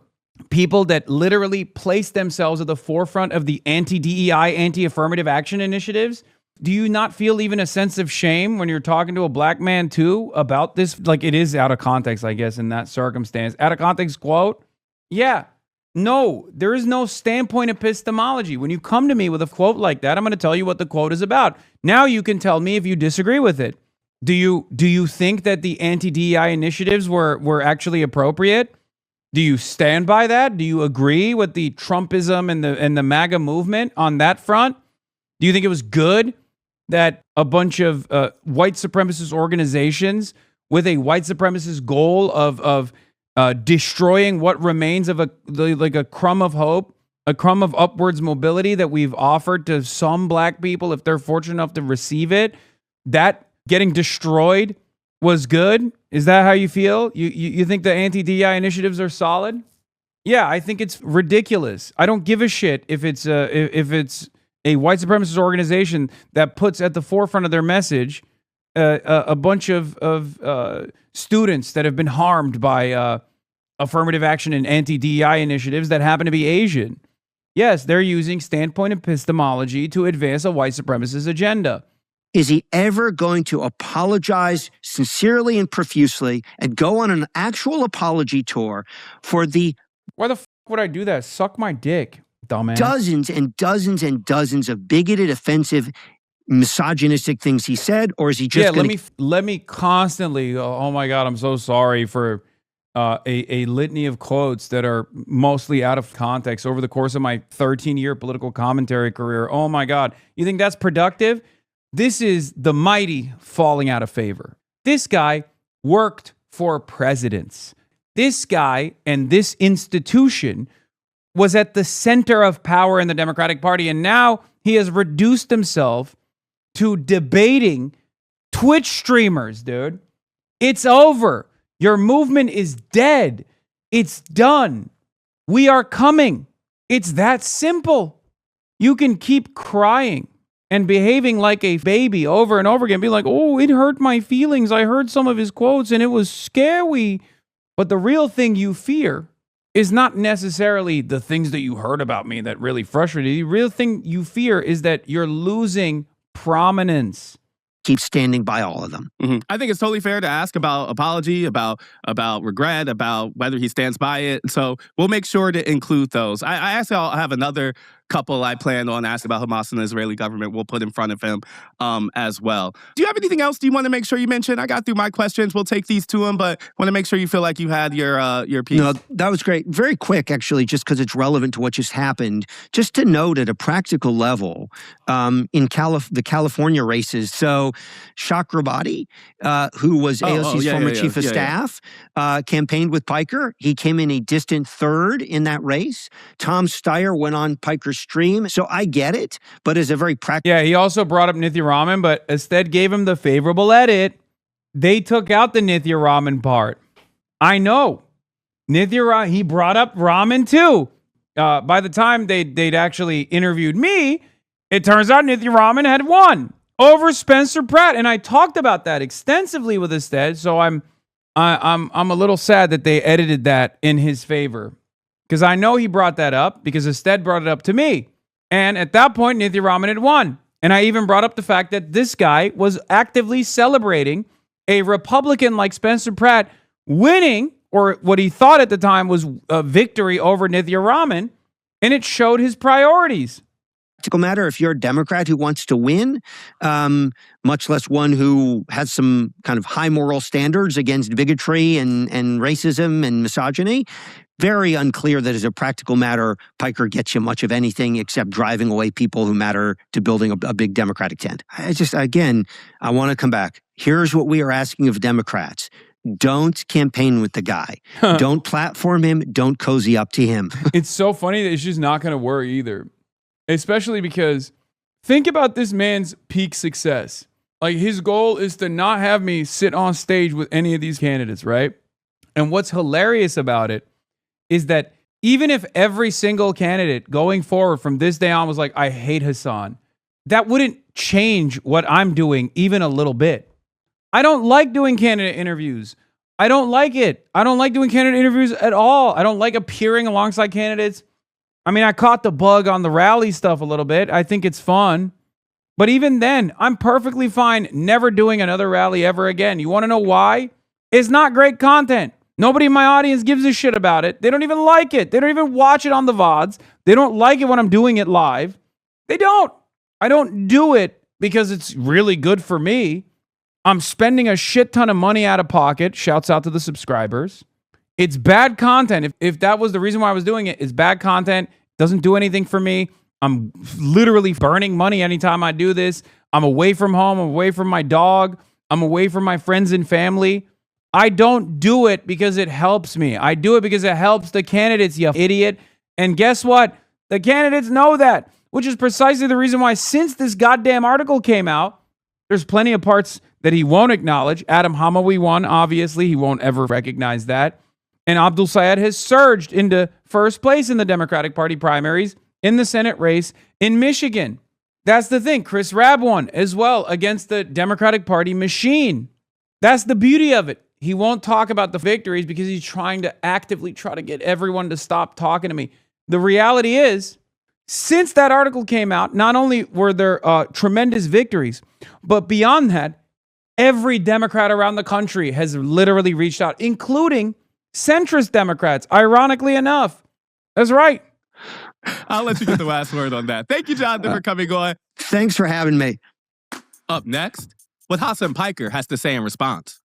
people that literally place themselves at the forefront of the anti-DEI, anti-affirmative action initiatives? Do you not feel even a sense of shame when you're talking to a black man too about this? Like, it is out of context, I guess, in that circumstance. Out of context quote? Yeah. No, there is no standpoint epistemology. When you come to me with a quote like that, I'm going to tell you what the quote is about. Now you can tell me if you disagree with it. Do you think that the anti-DEI initiatives were actually appropriate? Do you stand by that? Do you agree with the Trumpism and the MAGA movement on that front? Do you think it was good that a bunch of white supremacist organizations with a white supremacist goal of destroying what remains of a crumb of hope, a crumb of upwards mobility that we've offered to some black people if they're fortunate enough to receive it, that getting destroyed was good? Is that how you feel? You think the anti-DEI initiatives are solid? Yeah, I think it's ridiculous. I don't give a shit if it's a white supremacist organization that puts at the forefront of their message a bunch of students that have been harmed by affirmative action and anti-DEI initiatives that happen to be Asian. Yes, they're using standpoint epistemology to advance a white supremacist agenda.
Is he ever going to apologize sincerely and profusely and go on an actual apology tour for the
Why the fuck would I do that? Suck my dick, dumbass.
dozens and dozens and dozens of bigoted, offensive, misogynistic things he said? Or is he just
let me constantly, oh my God, I'm so sorry for a litany of quotes that are mostly out of context over the course of my 13-year political commentary career. Oh my God. You think that's productive? This is the mighty falling out of favor. This guy worked for presidents. This guy and this institution was at the center of power in the Democratic Party, and now he has reduced himself to debating Twitch streamers, dude. It's over. Your movement is dead. It's done. We are coming. It's that simple. You can keep crying and behaving like a baby over and over again. Be like, oh, it hurt my feelings. I heard some of his quotes and it was scary. But the real thing you fear is not necessarily the things that you heard about me that really frustrated you. The real thing you fear is that you're losing prominence.
keep standing by all of them?
Mm-hmm. I think it's totally fair to ask about apology, about regret, about whether he stands by it. So we'll make sure to include those. I actually I'll have another couple I plan on asking about Hamas and the Israeli government. We'll put in front of him as well. Do you have anything else you want to make sure you mention? I got through my questions. We'll take these to him, but want to make sure you feel like you had your piece.
No, that was great. Very quick, actually, just because it's relevant to what just happened. Just to note at a practical level, in the California races, so Chakrabarti, who was AOC's former chief of staff, campaigned with Piker. He came in a distant third in that race. Tom Steyer went on Piker's stream. So I get it, but as a very practical...
Yeah, he also brought up Nithya Raman, but instead gave him the favorable edit. They took out the Nithya Raman part. I know. He brought up Raman too. By the time they'd actually interviewed me, it turns out Nithya Raman had won over Spencer Pratt, and I talked about that extensively with Ested. So I'm a little sad that they edited that in his favor, because I know he brought that up because Ested brought it up to me, and at that point Nithya Raman had won, and I even brought up the fact that this guy was actively celebrating a Republican like Spencer Pratt winning, or what he thought at the time was a victory over Nithya Raman, and it showed his priorities.
Practical matter, if you're a Democrat who wants to win, much less one who has some kind of high moral standards against bigotry and racism and misogyny, very unclear that as a practical matter, Piker gets you much of anything except driving away people who matter to building a big Democratic tent. I want to come back. Here's what we are asking of Democrats. Don't campaign with the guy. Don't platform him. Don't cozy up to him.
It's so funny that it's just not going to work either. Especially because think about this man's peak success. Like, his goal is to not have me sit on stage with any of these candidates, right? And what's hilarious about it is that even if every single candidate going forward from this day on was like, I hate Hasan, that wouldn't change what I'm doing even a little bit. I don't like doing candidate interviews. I don't like it. I don't like doing candidate interviews at all. I don't like appearing alongside candidates. I mean, I caught the bug on the rally stuff a little bit. I think it's fun. But even then, I'm perfectly fine never doing another rally ever again. You want to know why? It's not great content. Nobody in my audience gives a shit about it. They don't even like it. They don't even watch it on the VODs. They don't like it when I'm doing it live. They don't. I don't do it because it's really good for me. I'm spending a shit ton of money out of pocket. Shouts out to the subscribers. It's bad content. If that was the reason why I was doing it, it's bad content. Doesn't do anything for me. I'm literally burning money anytime I do this. I'm away from home. I'm away from my dog. I'm away from my friends and family. I don't do it because it helps me. I do it because it helps the candidates, you idiot. And guess what? The candidates know that, which is precisely the reason why since this goddamn article came out, there's plenty of parts that he won't acknowledge. Adam Hamawi won, obviously. He won't ever recognize that. And Abdul Sayed has surged into first place in the Democratic Party primaries in the Senate race in Michigan. That's the thing. Chris Rabb won as well against the Democratic Party machine. That's the beauty of it. He won't talk about the victories because he's trying to actively try to get everyone to stop talking to me. The reality is, since that article came out, not only were there tremendous victories, but beyond that, every Democrat around the country has literally reached out, including centrist Democrats, ironically enough. That's right.
I'll let you get the last word on that. Thank you, Jonathan, for coming on.
Thanks for having me.
Up next, what Hasan Piker has to say in response.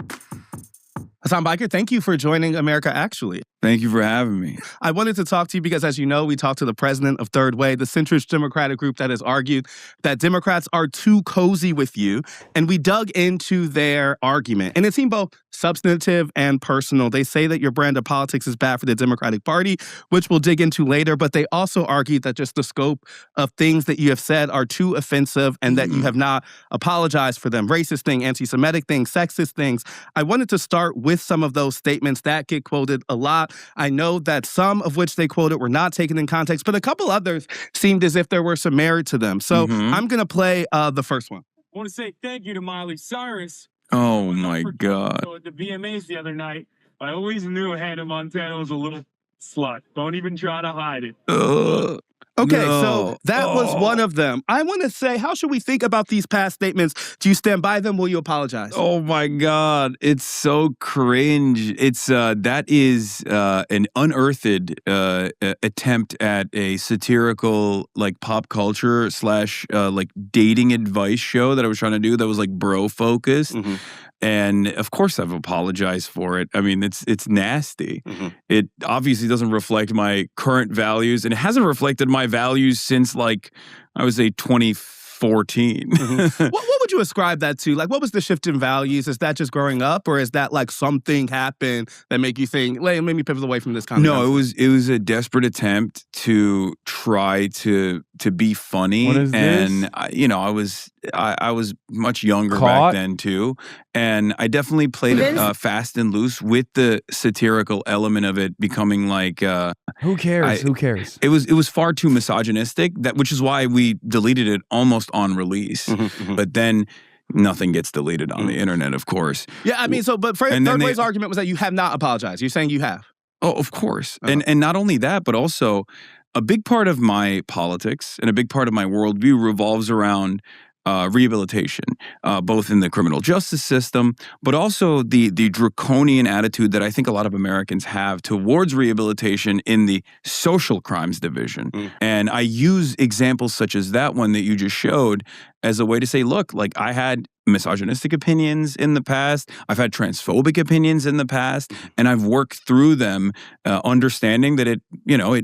Hasan Piker, thank you for joining America Actually.
Thank you for having me.
I wanted to talk to you because, as you know, we talked to the president of Third Way, the centrist Democratic group that has argued that Democrats are too cozy with you. And we dug into their argument. And it seemed both substantive and personal. They say that your brand of politics is bad for the Democratic Party, which we'll dig into later. But they also argued that just the scope of things that you have said are too offensive and that you have not apologized for them. Racist things, anti-Semitic things, sexist things. I wanted to start with some of those statements that get quoted a lot. I know that some of which they quoted were not taken in context, but a couple others seemed as if there were some merit to them. So I'm going to play the first one.
I want to say thank you to Miley Cyrus.
Oh, my God.
At the VMAs the other night, I always knew Hannah Montana was a little slut. Don't even try to hide it.
Okay,
No.
so that was one of them. I want to say, how should we think about these past statements? Do you stand by them? Will you apologize?
Oh my God, it's so cringe. It's that is an unearthed attempt at a satirical like pop culture / like dating advice show that I was trying to do that was like bro focused. And of course I've apologized for it. I mean, it's nasty. It obviously doesn't reflect my current values, and it hasn't reflected my values since like I was 2014.
What would you ascribe that to? Like, what was the shift in values? Is that just growing up, or is that like something happened that make you think, "Let me pivot away from this conversation"?
No, it was a desperate attempt to try to be funny.
What is
and
this?
I was much younger
Caught?
back then too, and I definitely played it fast and loose with the satirical element of it becoming like
Who cares? Who cares?
it was far too misogynistic, which is why we deleted it almost on release. But then nothing gets deleted on the internet, of course.
Yeah, I mean, but
And then
Third Way's argument was that you have not apologized. You're saying you have.
Oh, of course. And not only that, but also a big part of my politics and a big part of my worldview revolves around rehabilitation, both in the criminal justice system, but also the draconian attitude that I think a lot of Americans have towards rehabilitation in the social crimes division. And I use examples such as that one that you just showed as a way to say, look, like I had misogynistic opinions in the past. I've had transphobic opinions in the past, and I've worked through them, understanding that it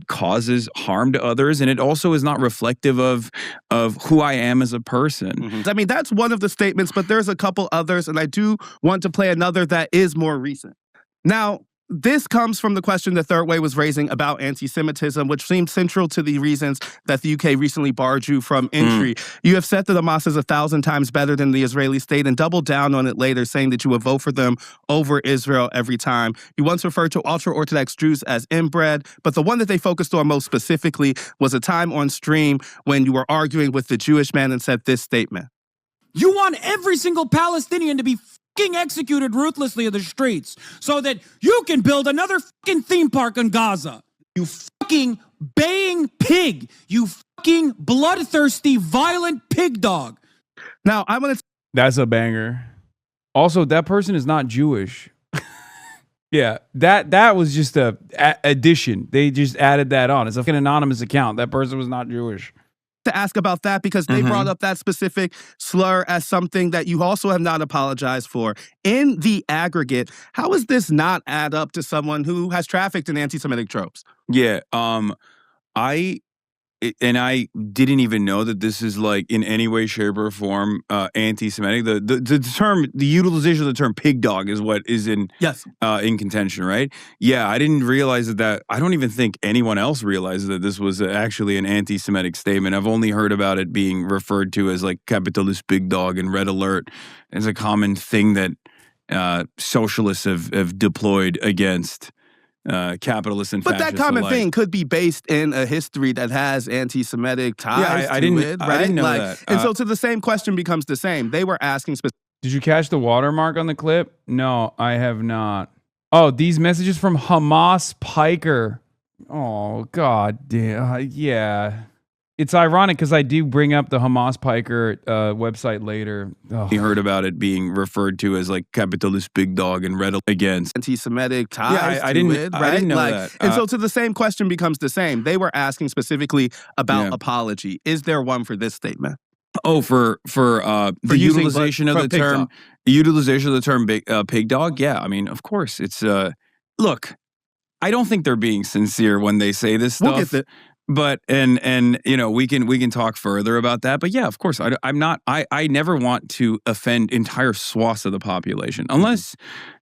causes harm to others, and it also is not reflective of who I am as a person.
I mean, that's one of the statements, but there's a couple others, and I do want to play another that is more recent. Now, this comes from the question that Third Way was raising about anti-Semitism, which seemed central to the reasons that the UK recently barred you from entry. You have said that Hamas is 1,000 times better than the Israeli state and doubled down on it later, saying that you would vote for them over Israel every time. You once referred to ultra-Orthodox Jews as inbred, but the one that they focused on most specifically was a time on stream when you were arguing with the Jewish man and said this statement.
You want every single Palestinian to be fucking executed ruthlessly in the streets so that you can build another fucking theme park in Gaza. You fucking baying pig. You fucking bloodthirsty, violent pig dog.
Now, I want to...
That's a banger. Also, that person is not Jewish. Yeah, that was just a addition. They just added that on. It's like an anonymous account. That person was not Jewish.
To ask about that because they brought up that specific slur as something that you also have not apologized for. In the aggregate, how does this not add up to someone who has trafficked in anti-Semitic tropes?
Yeah, I didn't even know that this is like in any way, shape, or form anti-Semitic. The term, the utilization of the term "pig dog" is what is in contention, right? Yeah, I didn't realize that. I don't even think anyone else realizes that this was actually an anti-Semitic statement. I've only heard about it being referred to as like capitalist pig dog and red alert as a common thing that socialists have deployed against capitalists and
But
fascists
that common
alike.
thing could be based in a history that has anti-Semitic ties
I
to
didn't-
it, right?
I didn't know that.
And so to the same question becomes the same. They were asking
Did you catch the watermark on the clip? No, I have not. Oh, these messages from Hamas Piker. Oh, God damn. Yeah. It's ironic because I do bring up the Hamas Piker website later.
We heard about it being referred to as like capitalist big dog and read against.
anti-Semitic ties
I
to
didn't-
it, right?
I didn't know that.
And so to the same question becomes the same. They were asking specifically about
Yeah.
apology. Is there one for this statement?
Oh, for the
using
utilization of
for
the
pig
term,
dog.
utilization of the term pig dog. Yeah, I mean, of course, it's look. I don't think they're being sincere when they say this stuff.
We'll get
But and you know we can talk further about that. But yeah, of course, I'm not. I never want to offend entire swaths of the population unless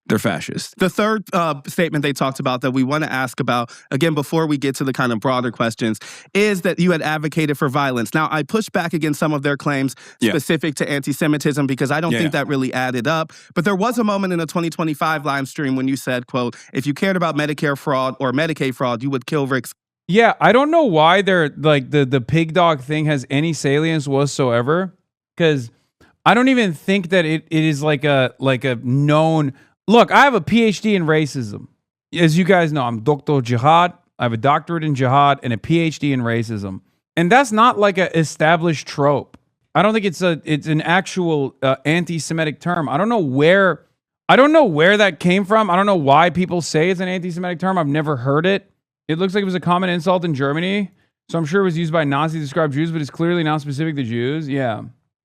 they're fascist.
The third statement they talked about that we want to ask about, again, before we get to the kind of broader questions, is that you had advocated for violence. Now, I pushed back against some of their claims specific to anti-Semitism because I don't think that really added up. But there was a moment in a 2025 live stream when you said, quote, if you cared about Medicare fraud or Medicaid fraud, you would kill Rick Scott.
Yeah, I don't know why they're like the pig dog thing has any salience whatsoever. Because I don't even think that it is like a known. Look, I have a PhD in racism. As you guys know, I'm Dr. Jihad. I have a doctorate in jihad and a PhD in racism. And that's not like an established trope. I don't think it's an actual anti-Semitic term. I don't know where that came from. I don't know why people say it's an anti-Semitic term. I've never heard it. It looks like it was a common insult in Germany. So I'm sure it was used by Nazis to describe Jews, but it's clearly not specific to Jews. Yeah.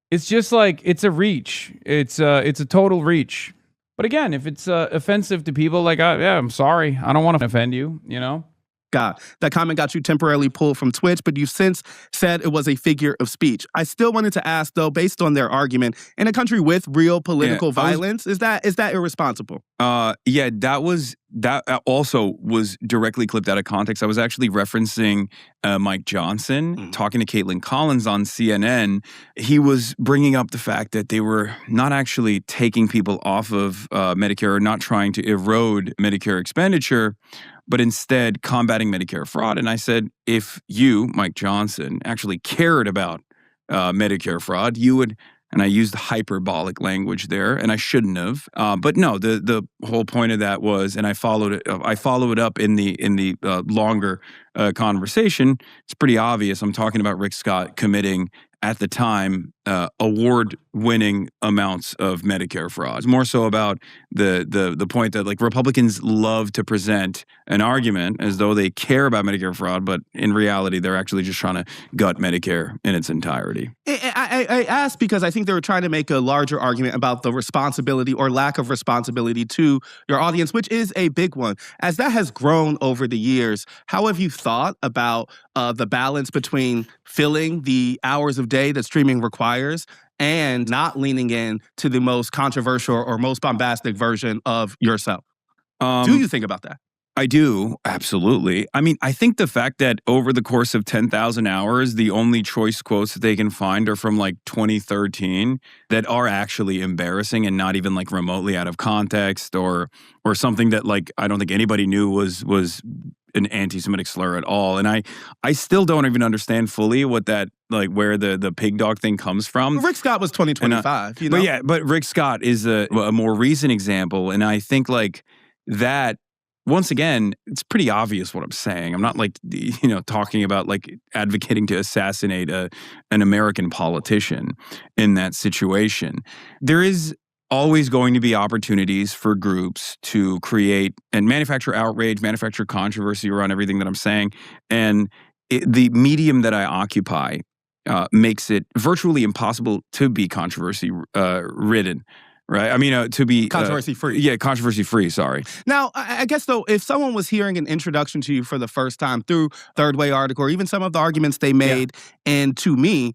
It's just like, it's a reach. It's a total reach. But again, if it's offensive to people, like, I'm sorry. I don't want to offend you, you know?
God. That comment got you temporarily pulled from Twitch, but you've since said it was a figure of speech. I still wanted to ask, though, based on their argument, in a country with real political violence, is that irresponsible?
Yeah, that also was directly clipped out of context. I was actually referencing Mike Johnson talking to Caitlin Collins on CNN. He was bringing up the fact that they were not actually taking people off of Medicare or not trying to erode Medicare expenditure, but instead combating Medicare fraud. And I said, if you, Mike Johnson, actually cared about Medicare fraud, you would, and I used hyperbolic language there, and I shouldn't have. But no, the whole point of that was, and I followed it up in the longer conversation. It's pretty obvious. I'm talking about Rick Scott committing, at the time, award-winning amounts of Medicare fraud. It's more so about the point that like Republicans love to present an argument as though they care about Medicare fraud, but in reality, they're actually just trying to gut Medicare in its entirety.
I asked because I think they were trying to make a larger argument about the responsibility or lack of responsibility to your audience, which is a big one. As that has grown over the years, how have you thought about the balance between filling the hours of day that streaming requires and not leaning in to the most controversial or most bombastic version of yourself? Do you think about that?
I do, absolutely. I mean, I think the fact that over the course of 10,000 hours, the only choice quotes that they can find are from like 2013 that are actually embarrassing and not even like remotely out of context or something that like I don't think anybody knew was an anti-Semitic slur at all. And I still don't even understand fully what that, like where the pig dog thing comes from.
Rick Scott was 2025, you know?
But yeah, but Rick Scott is a more recent example. And I think like that, once again, it's pretty obvious what I'm saying. I'm not like, talking about like advocating to assassinate an American politician in that situation. There is always going to be opportunities for groups to create and manufacture outrage, manufacture controversy around everything that I'm saying. And the medium that I occupy makes it virtually impossible to be controversy ridden. Right. I mean, to be
controversy free.
Yeah, controversy free. Sorry.
Now, I guess, though, if someone was hearing an introduction to you for the first time through Third Way article or even some of the arguments they made and to me,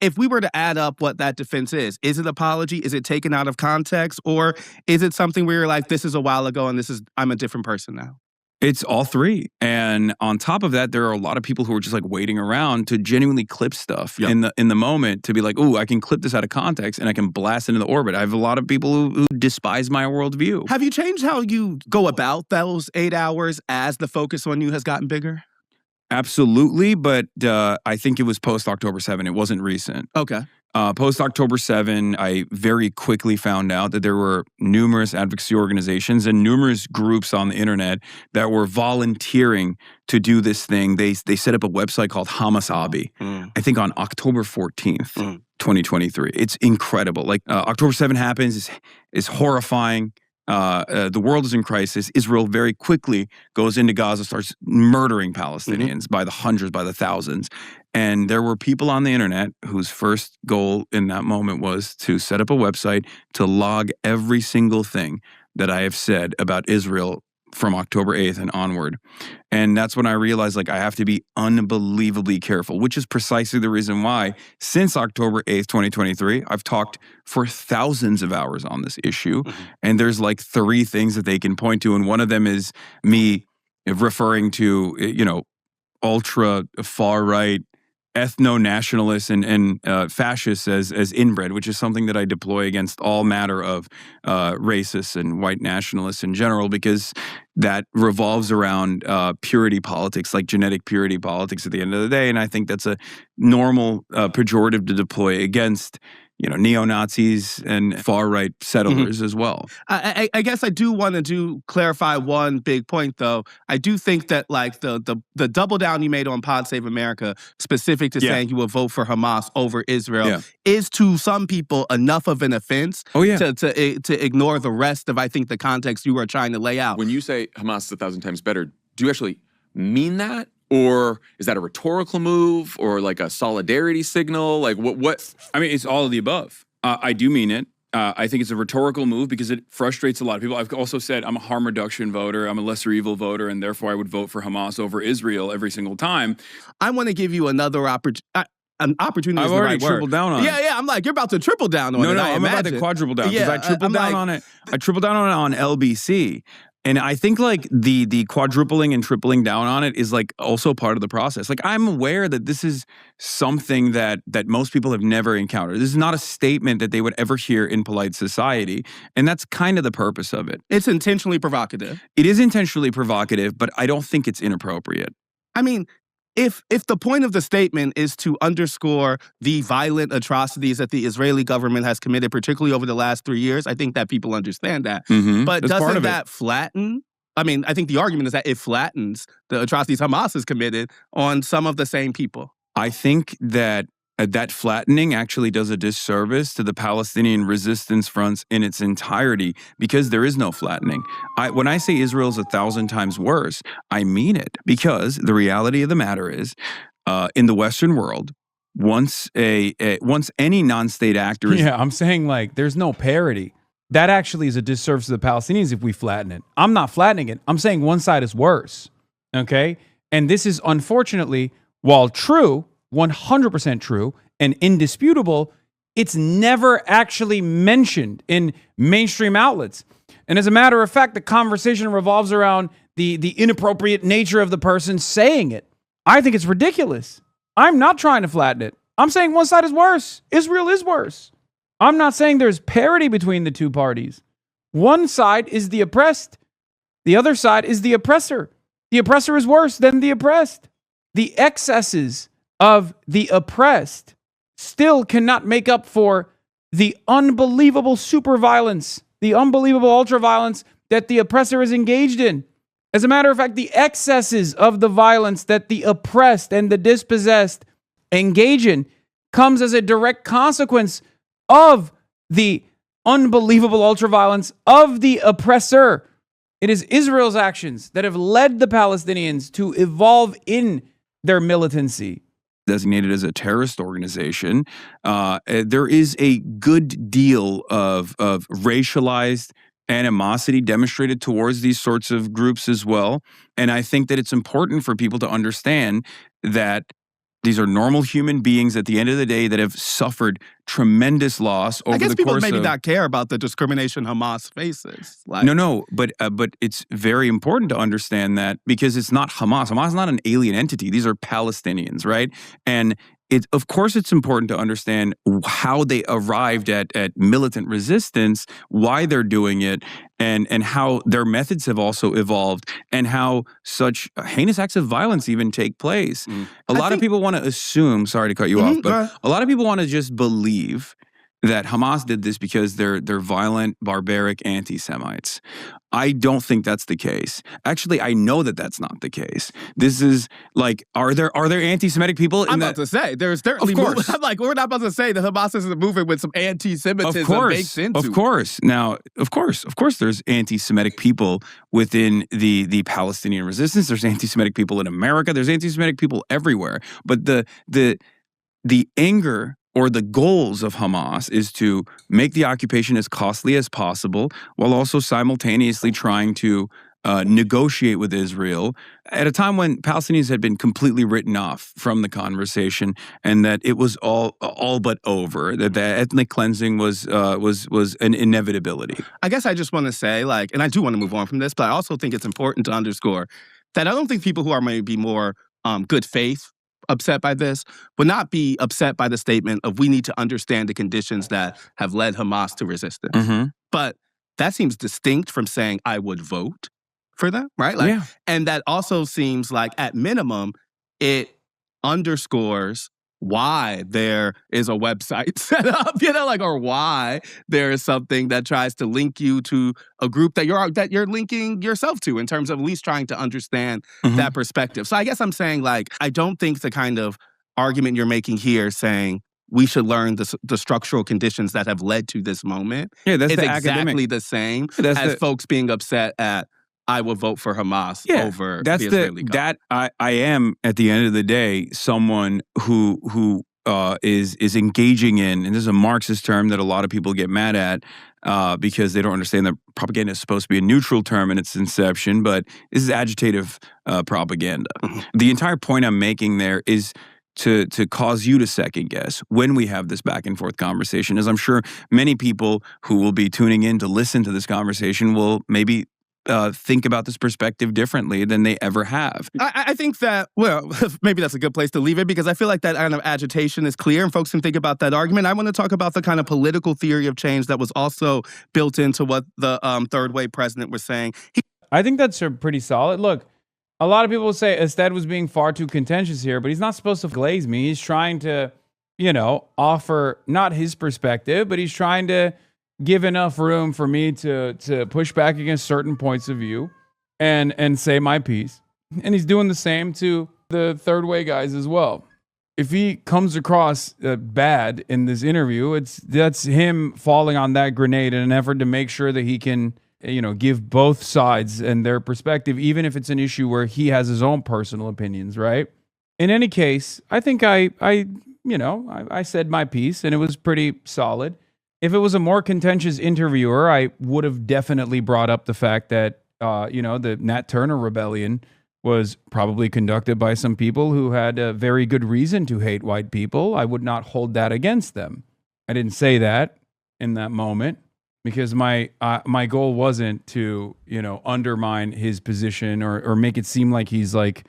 if we were to add up what that defense is it apology? Is it taken out of context? Or is it something where you're like, this is a while ago and I'm a different person now?
It's all three. And on top of that, there are a lot of people who are just like waiting around to genuinely clip stuff in the moment to be like, ooh, I can clip this out of context and I can blast into the orbit. I have a lot of people who despise my worldview.
Have you changed how you go about those 8 hours as the focus on you has gotten bigger?
Absolutely, but I think it was post-October 7. It wasn't recent.
Okay.
Post-October 7, I very quickly found out that there were numerous advocacy organizations and numerous groups on the internet that were volunteering to do this thing. They set up a website called Hamas Abi, I think on October 14th, 2023. It's incredible. Like October 7 happens, is horrifying. The world is in crisis. Israel very quickly goes into Gaza, starts murdering Palestinians by the hundreds, by the thousands. And there were people on the internet whose first goal in that moment was to set up a website to log every single thing that I have said about Israel from October 8th and onward. And that's when I realized, like, I have to be unbelievably careful, which is precisely the reason why since October 8th, 2023, I've talked for thousands of hours on this issue. And there's like 3 things that they can point to. And one of them is me referring to, you know, ultra far right ethno-nationalists and fascists as inbred, which is something that I deploy against all matter of racists and white nationalists in general, because that revolves around purity politics, like genetic purity politics at the end of the day. And I think that's a normal pejorative to deploy against, you know, neo-Nazis and far-right settlers as well.
I guess I do want to clarify one big point, though. I do think that, like, the double down you made on Pod Save America, specific to saying you would vote for Hamas over Israel, is to some people enough of an offense to ignore the rest of, I think, the context you are trying to lay out.
When you say Hamas is 1,000 times better, do you actually mean that? Or is that a rhetorical move or like a solidarity signal? Like what?
I mean, it's all of the above. I do mean it. I think it's a rhetorical move because it frustrates a lot of people. I've also said I'm a harm reduction voter. I'm a lesser evil voter, and therefore I would vote for Hamas over Israel every single time.
I want to give you another opportunity. An opportunity.
I've already tripled down on it.
Yeah. I'm like, you're about to triple down on it.
No, I'm about to quadruple down because I tripled down on it. I tripled down on it on LBC. And I think like the quadrupling and tripling down on it is like also part of the process. Like I'm aware that this is something that most people have never encountered. This is not a statement that they would ever hear in polite society. And that's kind of the purpose of it.
It's intentionally provocative.
It is intentionally provocative, but I don't think it's inappropriate.
I mean, if the point of the statement is to underscore the violent atrocities that the Israeli government has committed, particularly over the last 3 years, I think that people understand that. But doesn't that flatten? I mean, I think the argument is that it flattens the atrocities Hamas has committed on some of the same people.
I think that that flattening actually does a disservice to the Palestinian resistance fronts in its entirety because there is no flattening. When I say Israel's 1,000 times worse, I mean it because the reality of the matter is, in the Western world, once any non-state actor is...
Yeah, I'm saying like there's no parity. That actually is a disservice to the Palestinians if we flatten it. I'm not flattening it. I'm saying one side is worse, okay? And this is unfortunately, while true, 100% true and indisputable, it's never actually mentioned in mainstream outlets. And as a matter of fact, the conversation revolves around the inappropriate nature of the person saying it. I think it's ridiculous. I'm not trying to flatten it. I'm saying one side is worse. Israel is worse. I'm not saying there's parity between the two parties. One side is the oppressed. The other side is the oppressor. The oppressor is worse than the oppressed. The excesses of the oppressed still cannot make up for the unbelievable super violence, the unbelievable ultra violence that the oppressor is engaged in. As a matter of fact, the excesses of the violence that the oppressed and the dispossessed engage in comes as a direct consequence of the unbelievable ultra violence of the oppressor. It is Israel's actions that have led the Palestinians to evolve in their militancy.
Designated as a terrorist organization, there is a good deal of racialized animosity demonstrated towards these sorts of groups as well. And I think that it's important for people to understand that These are normal human beings at the end of the day that have suffered tremendous loss over the course of...
I guess people maybe not care about the discrimination Hamas faces. Like,
No, but it's very important to understand that because it's not Hamas. Hamas is not an alien entity. These are Palestinians, right? And of course it's important to understand how they arrived at militant resistance, why they're doing it, and how their methods have also evolved, and how such heinous acts of violence even take place. A lot of people want to assume, sorry to cut you off, but a lot of people want to just believe that Hamas did this because they're violent, barbaric anti-Semites. I don't think that's the case. Actually, I know that that's not the case. This is like, are there anti-Semitic people?
I'm about to say there's certainly.
Of course,
I'm like, we're not about to say that Hamas is moving with some anti-Semitism baked into.
Of course. Now, of course, there's anti-Semitic people within the Palestinian resistance. There's anti-Semitic people in America. There's anti-Semitic people everywhere. But the anger or the goals of Hamas is to make the occupation as costly as possible while also simultaneously trying to negotiate with Israel at a time when Palestinians had been completely written off from the conversation and that it was all but over, that the ethnic cleansing was an inevitability.
I guess I just want to say, like, and I do want to move on from this, but I also think it's important to underscore that I don't think people who are maybe more good faith upset by this would not be upset by the statement of we need to understand the conditions that have led Hamas to resistance. But that seems distinct from saying I would vote for them, right? Like, and that also seems like at minimum, it underscores why there is a website set up, or why there is something that tries to link you to a group that you're linking yourself to in terms of at least trying to understand that perspective. So I guess I'm saying, like, I don't think the kind of argument you're making here saying we should learn the structural conditions that have led to this moment is exactly the same as folks being upset at I will vote for Hamas over the Israeli government.
I am, at the end of the day, someone who is engaging in, and this is a Marxist term that a lot of people get mad at because they don't understand that propaganda is supposed to be a neutral term in its inception, but this is agitative propaganda. The entire point I'm making there is to cause you to second guess when we have this back and forth conversation, as I'm sure many people who will be tuning in to listen to this conversation will maybe think about this perspective differently than they ever have.
I think that, well, maybe that's a good place to leave it because I feel like that kind of agitation is clear and folks can think about that argument. I want to talk about the kind of political theory of change that was also built into what the third way president was saying.
I think that's pretty solid. Look, a lot of people say Ested was being far too contentious here, but he's not supposed to glaze me. He's trying to, offer not his perspective, but he's trying to give enough room for me to push back against certain points of view and say my piece. And he's doing the same to the third way guys as well. If he comes across bad in this interview, that's him falling on that grenade in an effort to make sure that he can, give both sides and their perspective, even if it's an issue where he has his own personal opinions, right? In any case, I think I said my piece and it was pretty solid. If it was a more contentious interviewer, I would have definitely brought up the fact that, the Nat Turner rebellion was probably conducted by some people who had a very good reason to hate white people. I would not hold that against them. I didn't say that in that moment because my goal wasn't to, undermine his position or make it seem like he's like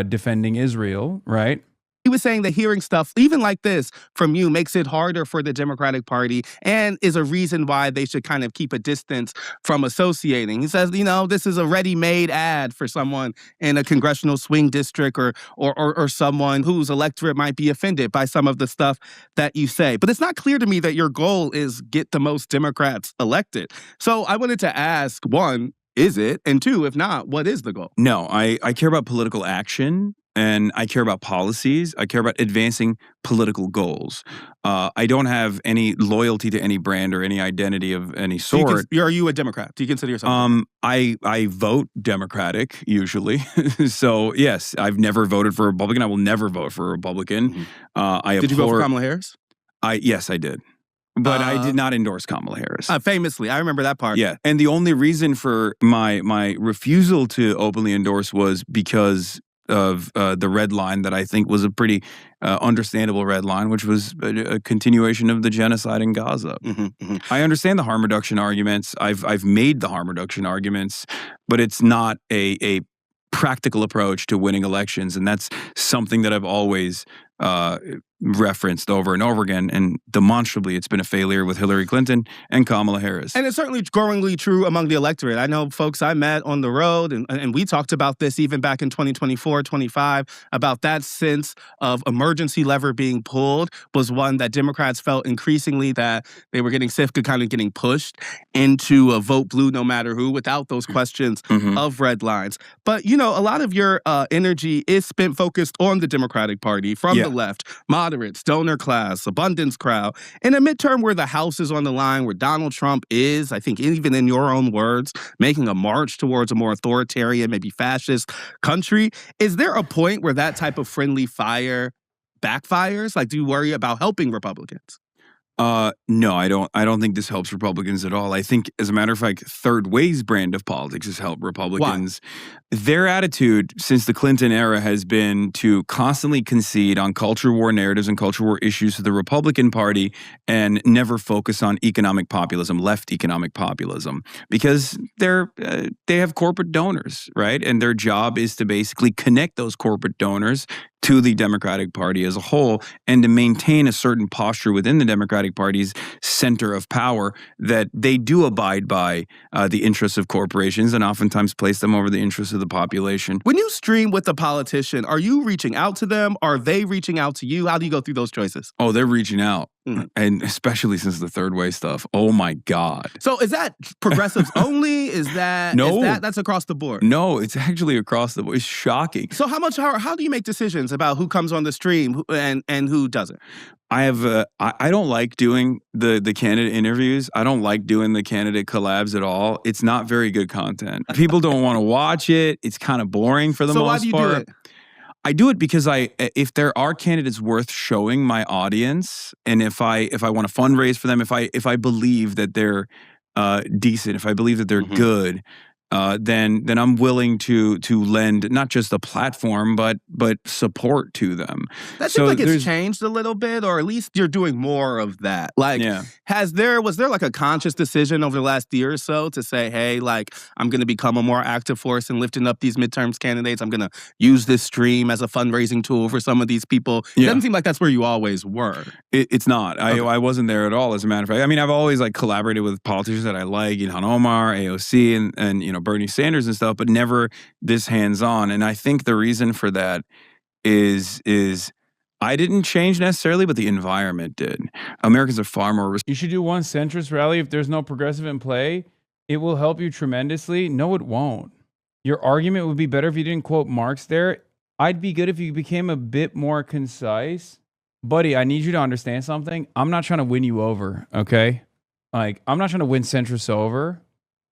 defending Israel, right?
He was saying that hearing stuff, even like this, from you makes it harder for the Democratic Party and is a reason why they should kind of keep a distance from associating. He says, this is a ready-made ad for someone in a congressional swing district or someone whose electorate might be offended by some of the stuff that you say. But it's not clear to me that your goal is get the most Democrats elected. So I wanted to ask, one, is it? And two, if not, what is the goal?
No, I care about political action. And I care about policies. I care about advancing political goals. I don't have any loyalty to any brand or any identity of any sort.
Are you a Democrat? Do you consider yourself?
I vote Democratic usually. So yes, I've never voted for a Republican. I will never vote for a Republican.
Did you vote for Kamala Harris?
Yes, I did. But I did not endorse Kamala Harris.
Famously, I remember that part.
Yeah, and the only reason for my refusal to openly endorse was because the red line that I think was a pretty understandable red line, which was a continuation of the genocide in Gaza. I understand the harm reduction arguments. I've made the harm reduction arguments, but it's not a practical approach to winning elections, and that's something that I've always referenced over and over again, and demonstrably it's been a failure with Hillary Clinton and Kamala Harris.
And it's certainly growingly true among the electorate. I know folks I met on the road, and we talked about this even back in 2024, 25, about that sense of emergency lever being pulled was one that Democrats felt increasingly that they were getting sick of kind of getting pushed into a vote blue no matter who without those questions of red lines. But, you know, a lot of your energy is spent focused on the Democratic Party from the left, moderates, donor class, abundance crowd. In a midterm where the House is on the line, where Donald Trump is, I think even in your own words, making a march towards a more authoritarian, maybe fascist country, is there a point where that type of friendly fire backfires? Like, do you worry about helping Republicans?
No, I don't think this helps Republicans at all. I think, as a matter of fact, third way's brand of politics has helped Republicans. Why? Their attitude since the Clinton era has been to constantly concede on culture war narratives and culture war issues to the Republican Party and never focus on economic populism, left economic populism, because they have corporate donors, right? And their job is to basically connect those corporate donors to the Democratic Party as a whole and to maintain a certain posture within the Democratic Party's center of power that they do abide by the interests of corporations and oftentimes place them over the interests of the population.
When you stream with a politician, are you reaching out to them? Are they reaching out to you? How do you go through those choices?
Oh, they're reaching out. And especially since the third way stuff. Oh my God.
So is that progressives only? Is that that's across the board?
No, it's actually across the board. It's shocking.
So how do you make decisions about who comes on the stream and who doesn't?
I don't like doing the candidate interviews. I don't like doing the candidate collabs at all. It's not very good content. People don't want to watch it. It's kind of boring for the most part. So why do you do it? I do it because if there are candidates worth showing my audience, and if I want to fundraise for them, if I believe that they're decent, if I believe that they're good, then I'm willing to lend not just a platform but support to them.
That seems like it's changed a little bit, or at least you're doing more of that. Like, was there like a conscious decision over the last year or so to say, hey, like, I'm going to become a more active force in lifting up these midterms candidates. I'm going to use this stream as a fundraising tool for some of these people. It doesn't seem like that's where you always were.
It's not.
Okay.
I wasn't there at all, as a matter of fact. I mean, I've always like collaborated with politicians that I like, Ilhan Omar, AOC, and Bernie Sanders and stuff, but never this hands-on. And I think the reason for that is I didn't change necessarily, but the environment did. Americans are far more...
You should do one centrist rally if there's no progressive in play. It will help you tremendously. No, it won't. Your argument would be better if you didn't quote Marx there. I'd be good if you became a bit more concise. Buddy, I need you to understand something. I'm not trying to win you over, okay? Like, I'm not trying to win centrists over,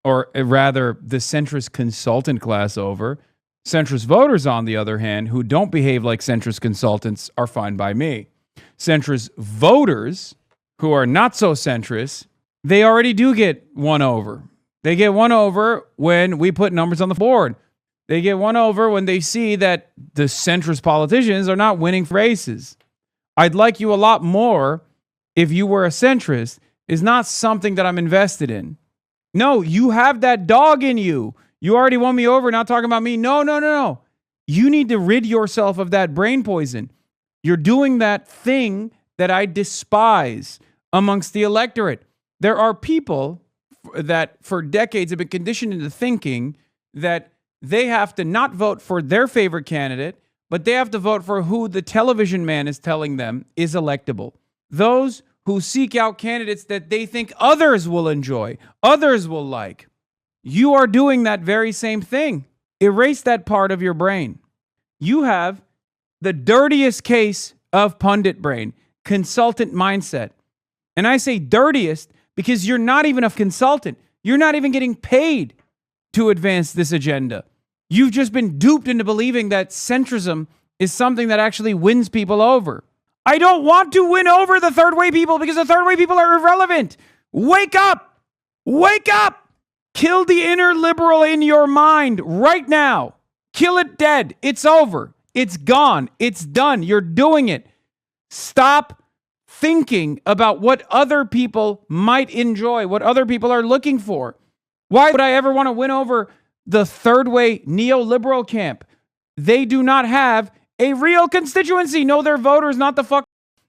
or rather the centrist consultant class over. Centrist voters, on the other hand, who don't behave like centrist consultants are fine by me. Centrist voters who are not so centrist, they already do get won over. They get won over when we put numbers on the board. They get won over when they see that the centrist politicians are not winning races. I'd like you a lot more if you were a centrist is not something that I'm invested in. No, you have that dog in you. You already won me over, not talking about me. No. You need to rid yourself of that brain poison. You're doing that thing that I despise amongst the electorate. There are people that for decades have been conditioned into thinking that they have to not vote for their favorite candidate, but they have to vote for who the television man is telling them is electable. Those who seek out candidates that they think others will enjoy, others will like. You are doing that very same thing. Erase that part of your brain. You have the dirtiest case of pundit brain, consultant mindset. And I say dirtiest because you're not even a consultant. You're not even getting paid to advance this agenda. You've just been duped into believing that centrism is something that actually wins people over. I don't want to win over the third way people because the third way people are irrelevant. Wake up! Wake up! Kill the inner liberal in your mind right now. Kill it dead. It's over. It's gone. It's done. You're doing it. Stop thinking about what other people might enjoy, what other people are looking for. Why would I ever want to win over the third way neoliberal camp? They do not have a real constituency. No, their voters, not the fuck.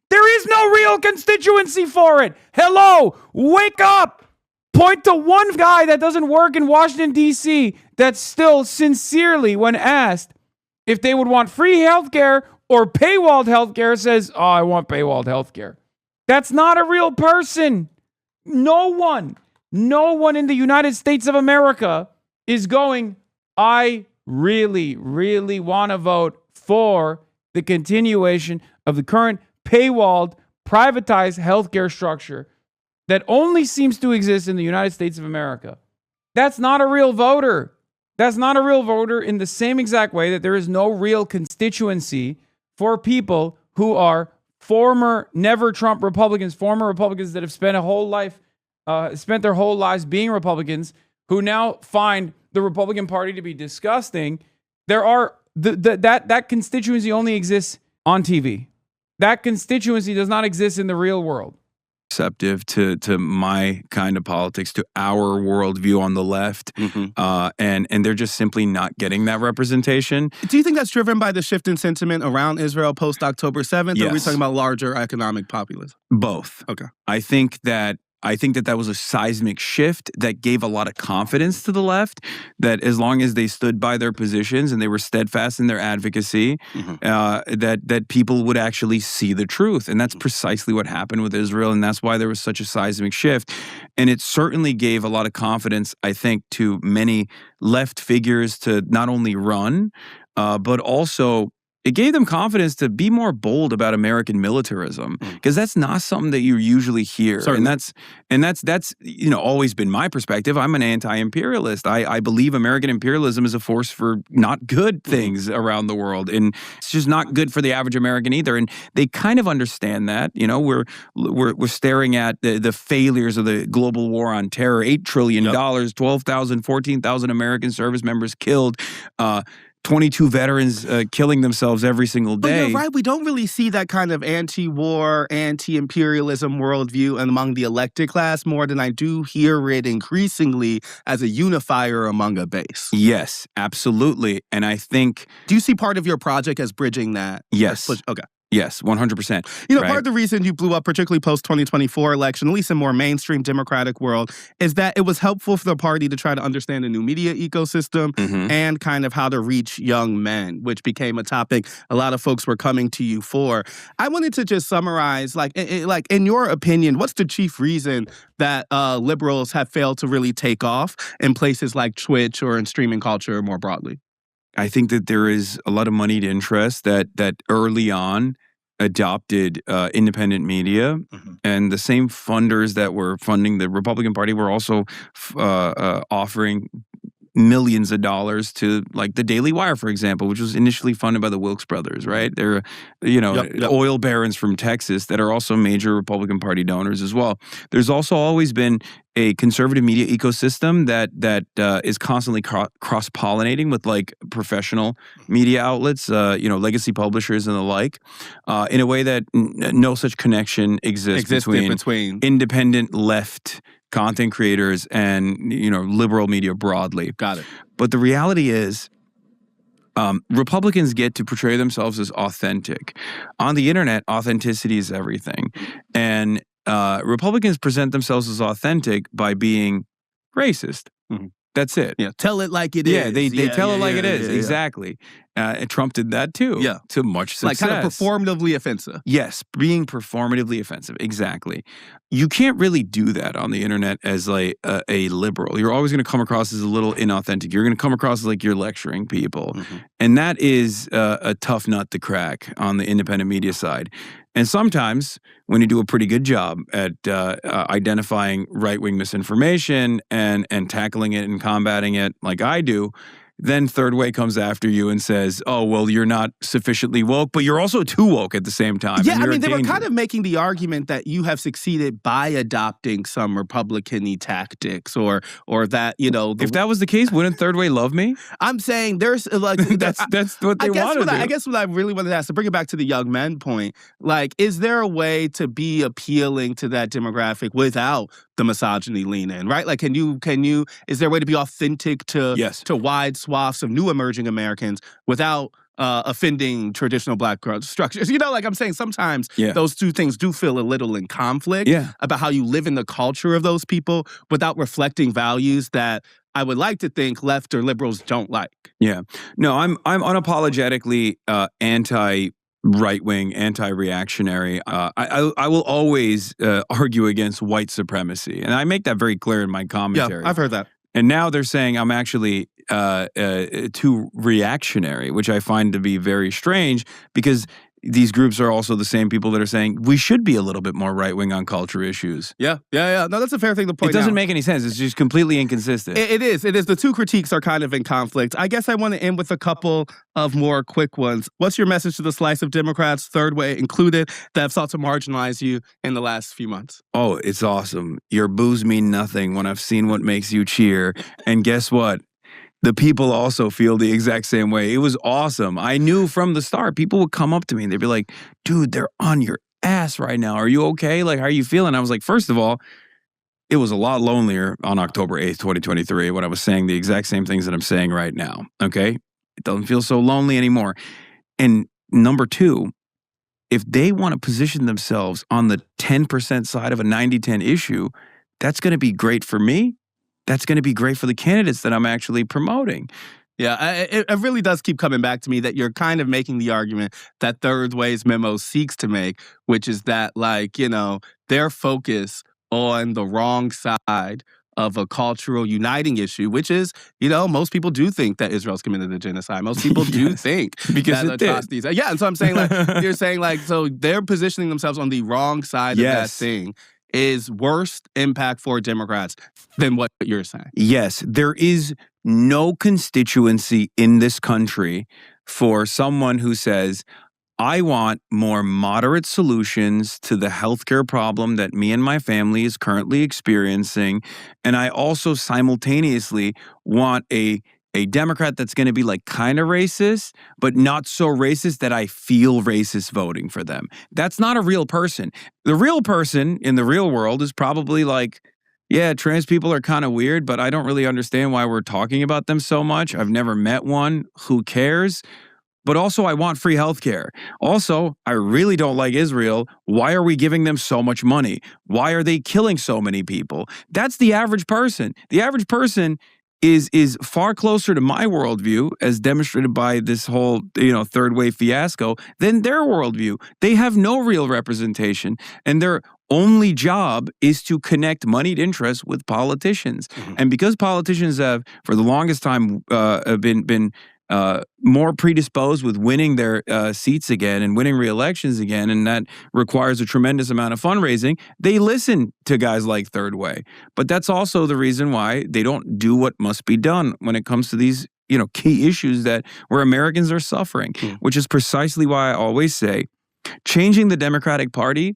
There is no real constituency for it. Hello, wake up. Point to one guy that doesn't work in Washington, D.C. that still sincerely, when asked if they would want free healthcare or paywalled healthcare, says, oh, I want paywalled healthcare. That's not a real person. No one in the United States of America is going, I really, really want to vote for the continuation of the current paywalled, privatized healthcare structure that only seems to exist in the United States of America. That's not a real voter. That's not a real voter in the same exact way that there is no real constituency for people who are former never Trump Republicans, former Republicans that have spent their whole lives being Republicans, who now find the Republican Party to be disgusting. There are that constituency only exists on TV. That constituency does not exist in the real world.
Receptive to my kind of politics, to our worldview on the left, and they're just simply not getting that representation.
Do you think that's driven by the shift in sentiment around Israel post October 7th?
Yes.
Or are we talking about larger economic populism?
Both.
Okay.
I think that was a seismic shift that gave a lot of confidence to the left, that as long as they stood by their positions and they were steadfast in their advocacy, that people would actually see the truth. And that's precisely what happened with Israel. And that's why there was such a seismic shift. And it certainly gave a lot of confidence, I think, to many left figures to not only run, but also it gave them confidence to be more bold about American militarism, because that's not something that you usually hear.
Certainly.
And that's always been my perspective. I'm an anti-imperialist. I believe American imperialism is a force for not good things around the world, and it's just not good for the average American either. And they kind of understand that. We're staring at the failures of the global war on terror. $8 trillion, 12,000, 14,000 American service members killed. 22 veterans killing themselves every single day.
But you're right. We don't really see that kind of anti-war, anti-imperialism worldview among the elected class more than I do hear it increasingly as a unifier among a base.
Yes, absolutely. And I think...
Do you see part of your project as bridging that?
Yes.
Okay.
Yes, 100%.
Part of the reason you blew up, particularly post-2024 election, at least in more mainstream Democratic world, is that it was helpful for the party to try to understand the new media ecosystem and kind of how to reach young men, which became a topic a lot of folks were coming to you for. I wanted to just summarize, in your opinion, what's the chief reason that liberals have failed to really take off in places like Twitch or in streaming culture more broadly?
I think that there is a lot of moneyed interest that early on adopted independent media, and the same funders that were funding the Republican Party were also offering millions of dollars to, like, the Daily Wire, for example, which was initially funded by the Wilkes brothers, right? They're, oil barons from Texas that are also major Republican Party donors as well. There's also always been a conservative media ecosystem that is constantly cross-pollinating with, like, professional media outlets, legacy publishers and the like, in a way that no such connection exists between independent left content creators and liberal media broadly.
Got it.
But the reality is, Republicans get to portray themselves as authentic. On the internet, authenticity is everything, and Republicans present themselves as authentic by being racist. That's it.
Yeah, tell it like it is.
Yeah, they tell it like it is. Exactly. And Trump did that too.
Yeah.
To much success.
Like kind of performatively offensive.
Yes, being performatively offensive. Exactly. You can't really do that on the internet as like a liberal. You're always going to come across as a little inauthentic. You're going to come across as like you're lecturing people. And that is a tough nut to crack on the independent media side. And sometimes when you do a pretty good job at identifying right-wing misinformation and tackling it and combating it like I do, then Third Way comes after you and says, oh, well, you're not sufficiently woke, but you're also too woke at the same time.
Yeah,
and
I
you're
mean,
a
they were
danger.
kind of making the argument that you have succeeded by adopting some Republican-y tactics or that, you know.
If that was the case, wouldn't Third Way love me?
I'm saying there's like
That's what they want to do.
I guess what I really wanted to ask, to bring it back to the young men point, like, is there a way to be appealing to that demographic without the misogyny lean in, right? Like, is there a way to be authentic to
Yes.
to wide swaths of new emerging Americans without offending traditional Black structures? You know, like I'm saying, sometimes those two things do feel a little in conflict about how you live in the culture of those people without reflecting values that I would like to think left or liberals don't like.
Yeah. No, I'm unapologetically anti-right-wing, anti-reactionary. I will always argue against white supremacy. And I make that very clear in my commentary.
Yeah, I've heard that.
And now they're saying I'm actually too reactionary, which I find to be very strange because these groups are also the same people that are saying we should be a little bit more right-wing on culture issues.
Yeah. No, that's a fair thing to point out.
It doesn't make any sense. It's just completely inconsistent.
It is. The two critiques are kind of in conflict. I guess I want to end with a couple of more quick ones. What's your message to the slice of Democrats, Third Way included, that have sought to marginalize you in the last few months?
Oh, it's awesome. Your boos mean nothing when I've seen what makes you cheer. And guess what? The people also feel the exact same way. It was awesome. I knew from the start, people would come up to me and they'd be like, dude, they're on your ass right now. Are you okay? Like, how are you feeling? I was like, first of all, it was a lot lonelier on October 8th, 2023, when I was saying the exact same things that I'm saying right now. Okay? It doesn't feel so lonely anymore. And number two, if they want to position themselves on the 10% side of a 90-10 issue, that's going to be great for me. That's going to be great for the candidates that I'm actually promoting.
Yeah, it really does keep coming back to me that you're kind of making the argument that Third Way's memo seeks to make, which is that, like, you know, their focus on the wrong side of a cultural uniting issue, which is, you know, most people do think that Israel's committed a genocide. Most people do think
because
that atrocities. Yeah, and so I'm saying, like, you're saying, like, so they're positioning themselves on the wrong side of that thing is worst impact for Democrats than what you're saying.
Yes, there is no constituency in this country for someone who says, I want more moderate solutions to the healthcare problem that me and my family is currently experiencing. And I also simultaneously want a Democrat that's going to be like kind of racist, but not so racist that I feel racist voting for them. That's not a real person. The real person in the real world is probably like, yeah, trans people are kind of weird, but I don't really understand why we're talking about them so much. I've never met one. Who cares? But also, I want free healthcare. Also, I really don't like Israel. Why are we giving them so much money? Why are they killing so many people? That's the average person. The average person is far closer to my worldview, as demonstrated by this whole, Third Way fiasco, than their worldview. They have no real representation, and their only job is to connect moneyed interests with politicians. Mm-hmm. And because politicians have, for the longest time, been more predisposed with winning their seats again and winning re-elections again, and that requires a tremendous amount of fundraising, they listen to guys like Third Way. But that's also the reason why they don't do what must be done when it comes to these, key issues where Americans are suffering, which is precisely why I always say changing the Democratic Party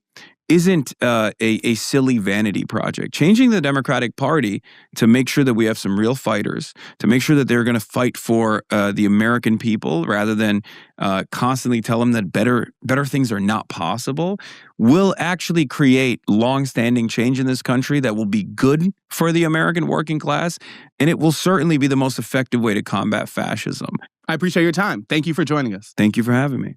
isn't a silly vanity project. Changing the Democratic Party to make sure that we have some real fighters, to make sure that they're going to fight for the American people rather than constantly tell them that better things are not possible, will actually create long-standing change in this country that will be good for the American working class, and it will certainly be the most effective way to combat fascism.
I appreciate your time. Thank you for joining us.
Thank you for having me.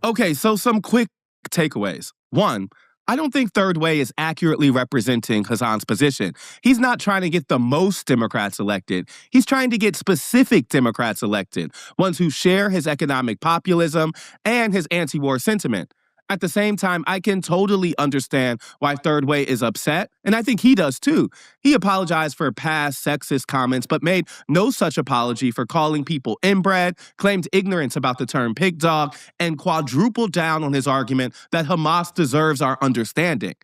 Okay, so some quick takeaways. One, I don't think Third Way is accurately representing Hasan's position. He's not trying to get the most Democrats elected. He's trying to get specific Democrats elected, ones who share his economic populism and his anti-war sentiment. At the same time, I can totally understand why Third Way is upset, and I think he does too. He apologized for past sexist comments, but made no such apology for calling people inbred, claimed ignorance about the term pig dog, and quadrupled down on his argument that Hamas deserves our understanding.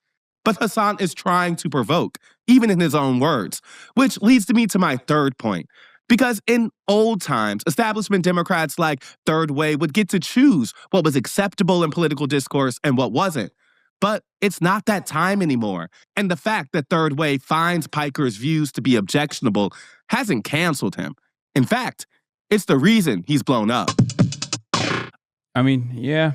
But Hasan is trying to provoke, even in his own words, which leads me to my third point. Because in old times, establishment Democrats like Third Way would get to choose what was acceptable in political discourse and what wasn't. But it's not that time anymore. And the fact that Third Way finds Piker's views to be objectionable hasn't canceled him. In fact, it's the reason he's blown up.
I mean, yeah.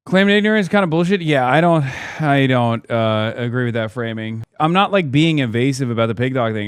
Claiming ignorance is kind of bullshit. Yeah, I don't agree with that framing. I'm not like being evasive about the pig dog thing.